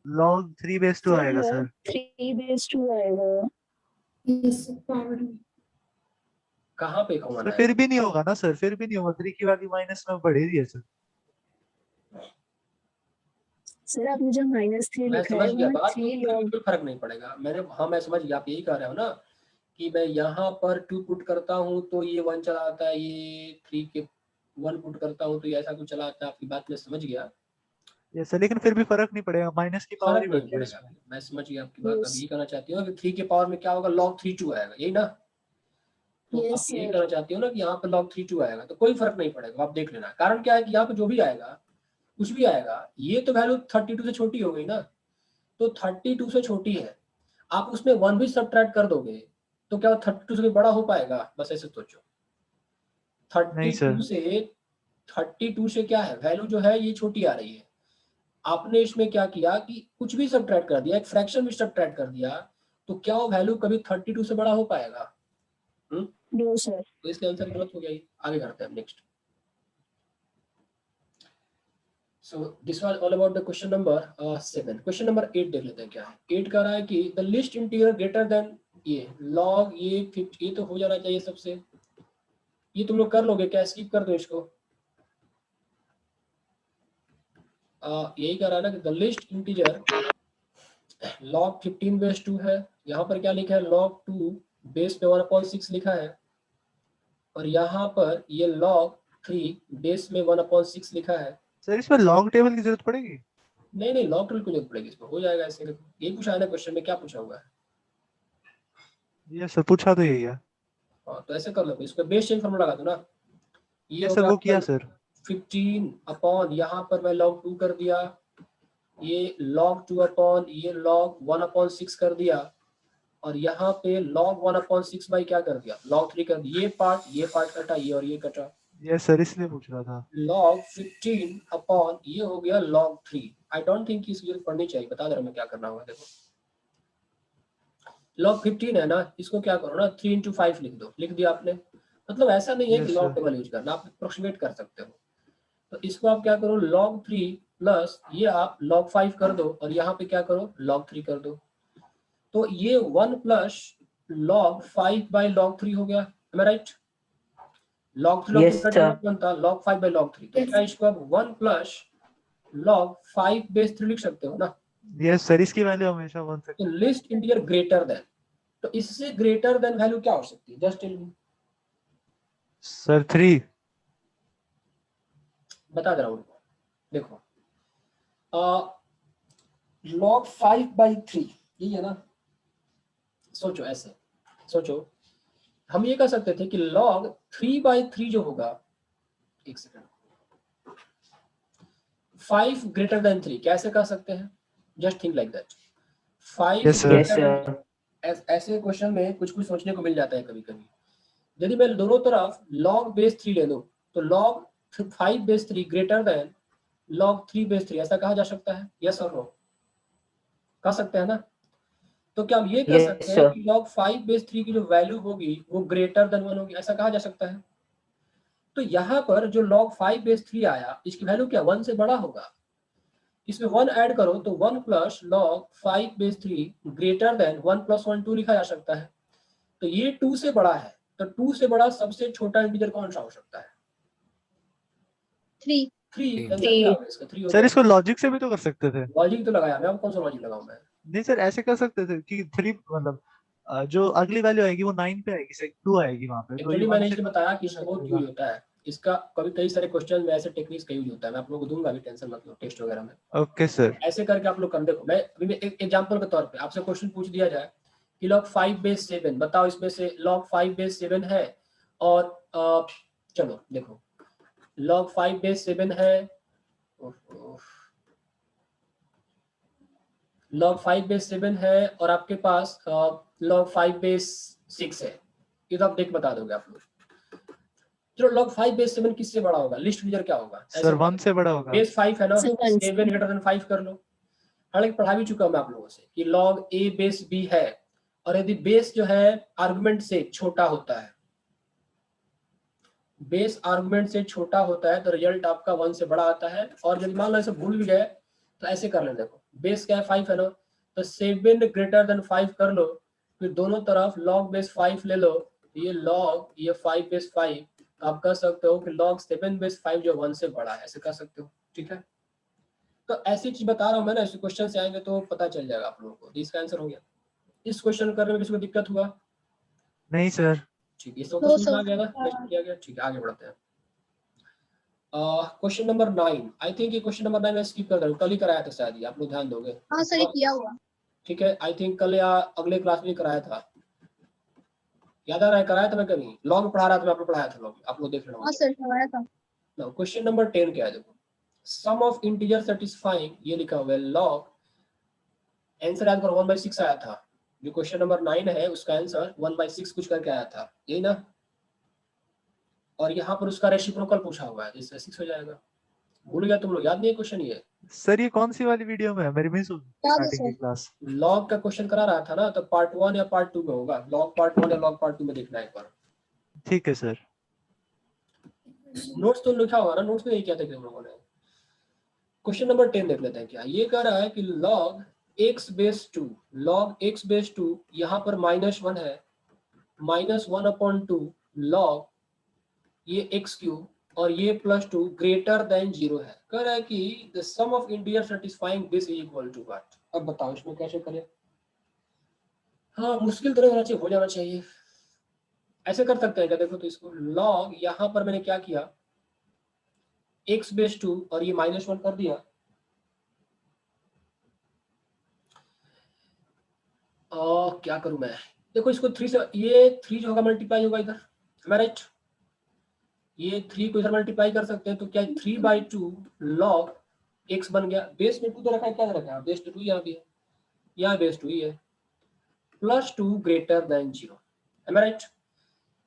log 3/2 आएगा log सर। 3 base to आएगा। Yes, sir. Power में। कहाँ पे कौन सर है? फिर भी नहीं होगा ना सर, फिर भी नहीं होगा, 3 की वैल्यू माइनस में बढ़ रही है सर। सर आपने जो -3 मैं लिखा समझ है गया वहाँ बात, 3 तो log कोई फर्क नहीं पड़ेगा। मैं समझ गया, आप यही कह रहे हो ना कि मैं यहाँ पर 2 पुट करता हूँ तो ये 1 चला आता है, ये 3 के 1 पुट करता हूँ तो ये ऐसा कुछ चला आता है। आपकी बात मैं समझ गया, ये सर लेकिन फिर भी फर्क नहीं पड़ेगा, माइनस की पावर फर्क ही नहीं बढ़ती है पड़ेगा। इसमें। मैं समझ गया आपकी बात। Yes. अब ये कहना चाहती हो कि 3 के पावर में क्या होगा log 3/2 आएगा, यही ना? तो Yes, आप यही sir. कहना चाहती हो ना कि यहाँ पे log 3/2 आएगा, तो कोई फर्क नहीं पड़ेगा, आप देख लेना। कारण क्या है कि यहाँ पे जो भी आएगा कुछ भी आएगा, ये तो वैल्यू 32 से छोटी हो गई ना, तो 32 से छोटी है, आप उसमें 1 भी सब्ट्रैक्ट कर दोगे तो क्या 32 से भी बड़ा हो पाएगा? बस ऐसे सोचो। नहीं सर। 32 से क्या है, वैल्यू जो है ये छोटी आ रही है। आपने इसमें क्या किया कि कुछ भी सब्ट्रैक्ट कर दिया, एक फ्रैक्शन भी सब्ट्रैक्ट कर दिया, तो क्या वो वैल्यू कभी 32 से बड़ा हो पाएगा? No, sir. तो इसका आंसर गलत हो गया। ये आगे करते हैं next. So this was all about the question number 7. Question number 8 देख लेते हैं क्या है। 8 कह रहा है कि the least integer greater than ये log ये 50, ये तो हो जाना चाहिए सबसे। ये तुम लोग कर लोगे क्या? स्किप कर दो इसको। यही कह रहा है ना कि the least integer log 15/2 है। यहाँ पर क्या लिखा है log 2 बेस पे 1/6 लिखा है, और यहाँ पर ये log 3 बेस में 1/6 लिखा है। सर इसमें लॉग टेबल की जरूरत पड़ेगी? नहीं लॉग टेबल की जरूरत पड़ेगी, इसमें हो जाएगा ऐसे। देखो यही पूछा है ना क्वेश्चन में, क्या पूछा हुआ है? ये सर पूछा तो यही है। हाँ तो ऐसे कर लो, इस पे बेस चेंज फॉर्मूला लगा दो ना। ये सर वो किया सर। 15 अपॉन यहाँ पर मैं log 2 कर दिया, ये log 2 अपॉन ये log 1/6 कर दिया, और यहाँ पे log 1/6 बाई क्या कर दिया log 3 कर दिया। ये पार्ट कटा, ये और ये कटा। ये सर इसलिए पूछ रहा था। log 15 अपॉन ये हो गया log 3। आई डोंट थिंक इसकी जरूरत पड़नी चाहिए, बता दे रहा मैं क्या करना होगा। देखो log 15 है ना, इसको क्या करो ना 3 × 5 लिख दो। लिख दिया आपने, मतलब ऐसा नहीं है कि Yes, log sir. Table use करना, आप अप्रोक्सीमेट कर सकते हो। तो इसको आप क्या करो log 3 प्लस ये आप log 5 कर दो, और यहाँ पे क्या करो log 3 कर दो। तो ये 1 प्लस log 5 बाई log 3 हो गया। Am I right? log 3 Yes, का sir. बनता log 5 बाई log 3। तो Yes. क्या इसको आप 1 प्लस log 5 बेस 3 लिख सकते हो ना? यस सर, इसकी वैल्यू हमेशा 1 से। तो लिस्ट इंटीजर ग्रेटर देन, तो इससे ग्रेटर देन वैल्यू क्या हो सकती है? Just tell me. सर 3। बता दे रहा हूँ उनको। देखो log 5/3 यही है ना। सोचो ऐसे, सोचो हम ये कह सकते थे कि log 3/3 जो होगा, एक सेकंड, 5 ग्रेटर देन 3 कैसे कह सकते हैं? Just think like that. 5 Yes, sir. Yes, sir. ऐसे क्वेश्चन में कुछ कुछ सोचने को मिल जाता है कभी कभी। यदि मैं दोनों तरफ log बेस 3 ले लूं तो log 5 base 3 greater than log 3 base 3 ऐसा कहा जा सकता है? यस और नो? कह सकते हैं ना। तो क्या हम ये कह Yes, सकते हैं sir. कि log 5 बेस 3 की जो वैल्यू होगी वो ग्रेटर देन 1 होगी, ऐसा कहा जा सकता है? तो यहाँ पर जो log 5 बेस 3 आया इसकी वैल्यू क्या 1 से बड़ा होगा। इसमें 1 ऐड करो तो 1 plus log 5 base 3 greater than 1 plus 1 2 लिखा जा सकता है। तो ये 2 से बड़ा है, तो 2 से बड़ा सबसे छोटा इंटीजर कौन सा हो सकता है? 3 3 सर इसको लॉजिक से भी तो कर सकते थे। लॉजिक तो लगाया मैं, अब कौन सा लॉजिक लगाऊं मैं? नहीं सर ऐसे कर सकते थे कि 3 मतलब जो अगली वैल्यू आएगी वो 9 पे आएगी, से 2 आएगी वहां पे। तो एक्चुअली ये मैंने 1 से इसलिए बताया कि इसका बहुत यूज होता है, इसका कभी कई सारे क्वेश्चन में ऐसे टेक्निक्स का यूज होता है, मैं आप लोगों को दूंगा, अभी टेंशन मत लो, टेस्ट वगैरह में। Okay sir. ऐसे करके आप लोग कर देखो। मैं अभी एक एग्जांपल के तौर पे आपसे क्वेश्चन पूछ दिया जाए कि log 5 बेस 7 बताओ, इसमें से log 5 बेस 7 है और चलो देखो log 5 बेस 7 है, log 5 बेस 7 है और आपके पास log 5 बेस 6 है, ये तो आप देख बता दोगे आप लोग। चलो log 5 बेस 7 किससे बड़ा होगा? लिस्ट लीडर क्या होगा? सर 1 से बड़ा होगा। बेस 5 है ना, Sir, 1 से। 7 ग्रेटर देन 5 कर लो। हालांकि पढ़ा भी चुका हूं मैं आप लोगों से कि log a बेस b है, और यदि बेस जो है आर्गुमेंट से छोटा होता है, बेस आर्गुमेंट से छोटा होता है तो रिजल्ट आपका 1 से बड़ा आता है। और यदि मान लो ऐसे भूल भी गए तो ऐसे कर लें, देखो बेस क्या है 5 है ना, तो 7 ग्रेटर देन 5 कर लो, फिर दोनों तरफ log बेस 5 ले लो, ये log ये 5 बेस 5, आप कह सकते हो कि log 7 बेस 5 जो 1 से बड़ा है, ऐसे कह सकते हो। ठीक है, तो ऐसी चीज बता रहा हूँ मैं ना, ऐसे क्वेश्चन से आएंगे तो पता चल जाएगा आप लोगों को। इसका आंसर हो गया। इस क्वेश्चन करने में किसी को दिक्कत हुआ? नहीं सर। ठीक है, इसको No, तो समझ sir. आ गया ना, क्वेश्चन किया गया। ठीक है, आगे बढ़ते हैं। क्वेश्चन नंबर 9, आई थिंक ये क्वेश्चन नंबर 9 मैं स्किप कर रहा हूँ, कल ही कराया था शायद, ये आप लोग ध्यान दोगे। हाँ सर ये किया हुआ। ठीक है, आई थिंक कल या अगले क्लास में कराया था, याद आ रहा है? कराया था मैं कभी, लॉग पढ़ा रहा था मैं, आप लोग पढ़ाया था लॉग, आप लोग देख लेना। हाँ सर करवाया था। नाउ क्वेश्चन नंबर 10 क्या है, देखो सम ऑफ इंटीजर सेटिस्फाइंग, ये लिखा हुआ है लॉग, आंसर याद करो 1/6 आया था। जो क्वेश्चन नंबर 9 है उसका आंसर 1/6 कुछ करके आया था, यही ना। और यहाँ पर उसका रेसिप्रोकल पूछा हुआ है, इससे 6 हो जाएगा। भूल गया तुम लोग, याद नहीं है क्वेश्चन? ये सर ये कौन सी वाली वीडियो में है? मेरी मिस हो गई याद है स्टार्टिंग की सर। क्लास। लॉग का क्वेश्चन करा रहा था ना, तो पार्ट 1 या पार्ट 2 में होगा, लॉग पार्ट 1 या लॉग पार्ट 2 में देखना है एक बार। ठीक है सर। नोट्स तो लिखा हुआ ना, नोट्स में यही क्या था कि हम लोगों ने। क्वेश्चन नंबर 10 देख लेते हैं। क्या ये कह रहा है कि log x base 2, log x base 2 यहाँ पर -1 है, -1/2 log ये x क्यूब और ये +2 ग्रेटर देन 0 है। कह रहा है कि the sum of integer satisfying this is equal to what. अब बताओ इसमें कैसे करें? हाँ मुश्किल तो नहीं होना चाहिए, हो जाना चाहिए। ऐसे कर सकते हैं क्या? देखो तो इसको log यहाँ पर मैंने क्या किया, x बेस 2 और ये -1 कर दिया, और क्या करूं मैं? देखो इसको 3 से, ये 3 जो होगा मल्टीप्लाई होगा इधर, राइट? ये 3 को इधर मल्टीप्लाई कर सकते हैं, तो क्या 3/2 log x बन गया। बेस में 2 तो रखा है, क्या रखा है? बेस 2 यहाँ भी है, यहाँ बेस 2 ही है, +2 ग्रेटर देन 0, राइट?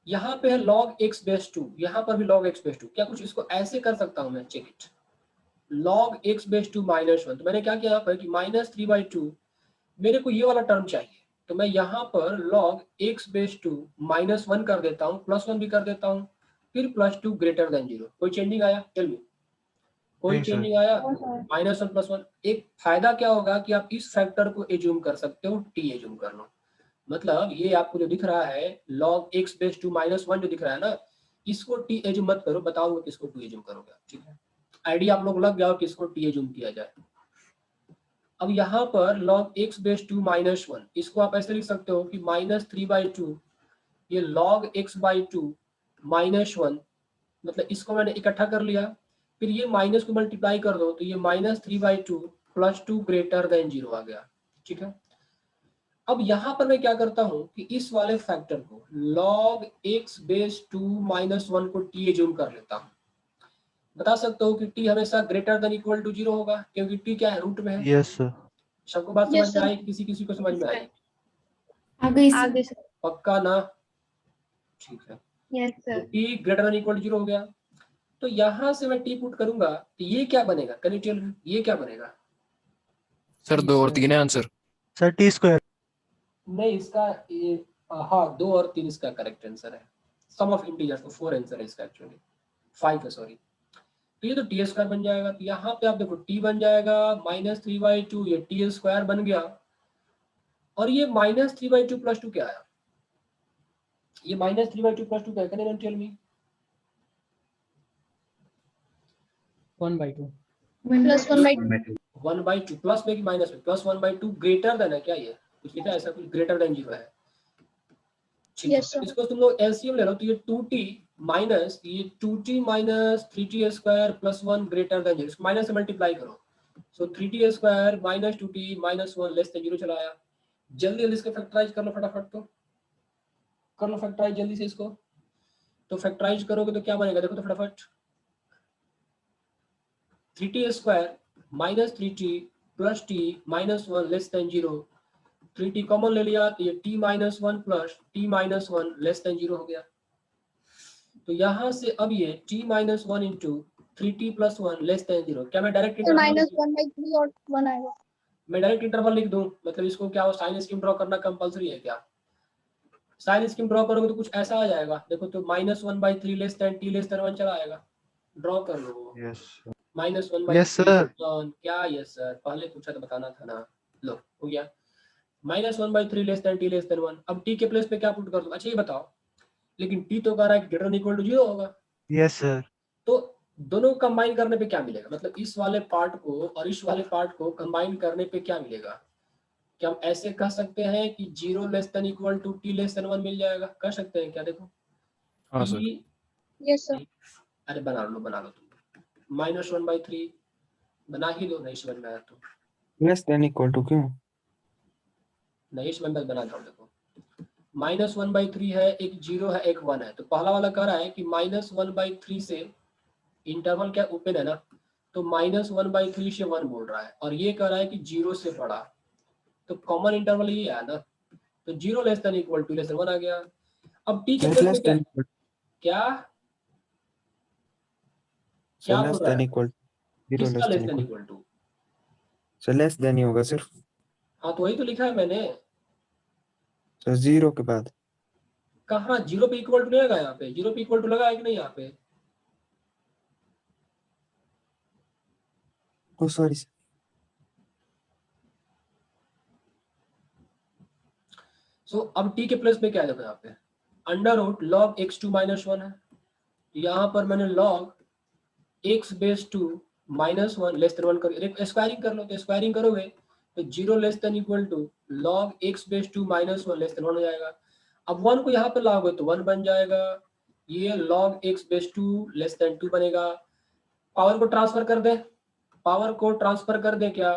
यहाँ पे है log x बेस 2, यहाँ पर भी log x बेस 2। क्या कुछ इसको ऐसे कर सकता हूँ मैं? Check it, log x base 2 -1, तो मैंने क्या किया यहाँ पर कि -3/2, मेरे को ये वाला टर्म चाहिए, तो मैं यहाँ पर log x बेस 2 -1 कर देता हूँ, +1 भी कर देता हूँ, फिर +2 ग्रेटर देन 0। कोई चेंजिंग आया? टेल मी, कोई नहीं, सर। चेंजिंग आया? -1 +1। एक फायदा क्या होगा कि आप इस फैक्टर को एज्यूम कर सकते हो, t एज्यूम कर लो। मतलब ये आपको जो दिख रहा है log x बेस 2 -1 जो दिख रहा है ना, इसको t एज्यूम मत करो, बताऊंगा किसको t एज्यूम करोगे। ठीक है, आइडिया आप लोग लग गया हो किसको t एज्यूम किया जाए। अब यहाँ पर log x बेस 2 -1, इसको आप ऐसे लिख सकते हो कि -3/2, ये log x/2 -1, मतलब इसको मैंने इकट्ठा कर लिया, फिर ये माइनस को मल्टीप्लाई कर दो, तो ये -3/2 +2 ग्रेटर देन 0 आ गया। ठीक है, अब यहाँ पर मैं क्या करता हूँ कि इस वाले फैक्टर को log x बेस 2 माइनस 1 को t एज्यूम कर लेता हूँ। बता सकते हो कि t हमेशा ग्रेटर देन इक्वल टू 0 होगा क्योंकि t क्या है, रूट में है। Yes sir. सबको बात Yes, समझ में sir. आई? किसी किसी को समझ में आई? आ गई सर। आगे सर। पक्का ना? ठीक है, यस तो sir. t greater than equal to 0 हो गया। तो यहाँ से मैं t पुट करूंगा तो ये क्या बनेगा, कैन यू टेल मी, ये क्या बनेगा? सर 2 और 3 है आंसर। Sir T square. नहीं, इसका ये हाँ 2 और 3 इसका करेक्ट आंसर है। सम ऑफ इंटीजर्स, तो 4 आंसर है इसका एक्चुअली, 5 है सॉरी। तो ये तो टी स्क्वायर बन जाएगा। तो यहाँ पे आप देखो टी बन जाएगा -3/2, ये टी स्क्वायर बन गया। और ये -3/2 प्लस 2 क्या आया? ये -3/2 प्लस 2 क्या है, can you tell me? 1/2 Plus 1 by 1/2 plus में कि माइनस में? प्लस 1/2 ग्रेटर देन है क्या? ये कुछ लिखा है ऐसा, कुछ ग्रेटर देन 0 है। ठीक है, Yes, sir. इसको तुम लोग एलसीएम ले लो तो ये 2t माइनस ये 2t minus 3t square plus 1 greater than 0, इसको माइनस से मल्टीप्लाई करो। सो 3t square minus 2t minus 1 less then 0 चला आया। जल्दी जल्दी इसको फैक्टराइज कर लो फटाफट, तो कर लो फैक्टराइज जल्दी से इसको। तो फैक्टराइज करोगे तो क्या बनेगा, देखो तो फटाफट। 3t square minus 3t plus t minus 1 less then 0, 3t common ले लिया तो ये t minus 1 plus t minus 1 less then 0 हो गया। तो यहाँ से अब ये t minus 1 into 3t plus 1 less then 0, क्या मैं डायरेक्ट -1/3 और 1 आएगा। मैं डायरेक्ट इंटरवल लिख दूं? मतलब इसको क्या साइन स्कीम ड्रॉ करना कंपलसरी है क्या? साइन स्कीम ड्रॉ करोगे तो कुछ ऐसा आ जाएगा, देखो तो -1/3 less than t less than 1 चला आएगा। ड्रॉ कर लो। Yes -1/3 Yes, sir. क्या? यस सर, पहले पूछा तो बताना था ना। लो हो गया, -1/3 less than t less than 1। अब t के प्लेस पे क्या पुट कर दूं? अच्छा ये बताओ, लेकिन t तो कह रहा है कि ग्रेटर देन इक्वल टू 0 होगा। Yes sir. तो दोनों कंबाइन करने पे क्या मिलेगा, मतलब इस वाले पार्ट को और इस वाले पार्ट को कंबाइन करने पे क्या मिलेगा? क्या हम ऐसे कह सकते हैं कि 0 less than equal to t less than 1 मिल जाएगा? कह सकते हैं क्या? देखो हाँ सर। Yes, sir. अरे बना लो तुम, -1/3 बना ही दो, नहीं समझ में आया तो लेस देन इक्वल टू क्यों? नहीं समझ में बना दो। देखो -1/3 है, एक 0 है, एक 1 है। तो पहला वाला कह रहा है कि -1/3 से इंटरवल क्या ओपन है ना, तो -1/3 से 1 बोल रहा है। और ये कह रहा है कि 0 से बड़ा, तो कॉमन इंटरवल ये है ना, तो 0 less than equal to less than 1 आ गया। अब t के प्लेस लेस पे क्या देन क्या क्या लेस बोल रहा देन है? इक्वल 0 किसका less less than than equal equal to? Sir less than ही होगा सिर्फ। हाँ तो वही तो लिखा है मैंने। सर 0 के बाद। कहाँ 0 पे इक्वल टू नहीं लगा? यहाँ पे 0 पे इक्वल टू लगा है कि नहीं यहाँ पे? ओ सॉरी सर। सो अब t के प्लेस पे क्या है? देखो यहाँ पे अंडर लॉग x2 माइनस 1 है। यहाँ पर मैंने log x base 2 minus 1 less than 1 कर स्क्वायरिंग कर लो। तो स्क्वायरिंग करोगे तो 0 less than equal to log x base 2 minus 1 less than 1 हो जाएगा। अब 1 को यहाँ पे लाओगे तो 1 बन जाएगा। ये log x base 2 less then 2 बनेगा। पावर को ट्रांसफर कर दे, पावर को ट्रांसफर कर दे क्या?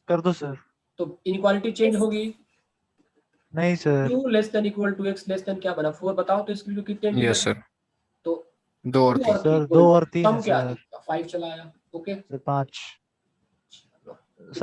कर दो सर। तो इनइक्वालिटी चेंज होगी। नहीं sir. 2 less than equal to x less than क्या बना 4? बताओ तो इसके लिए कितने यस सर। तो 2 और 3 सर 2 और 3 सम है क्या सर। आएगा? 5 चला आया। Okay sir 5 sir.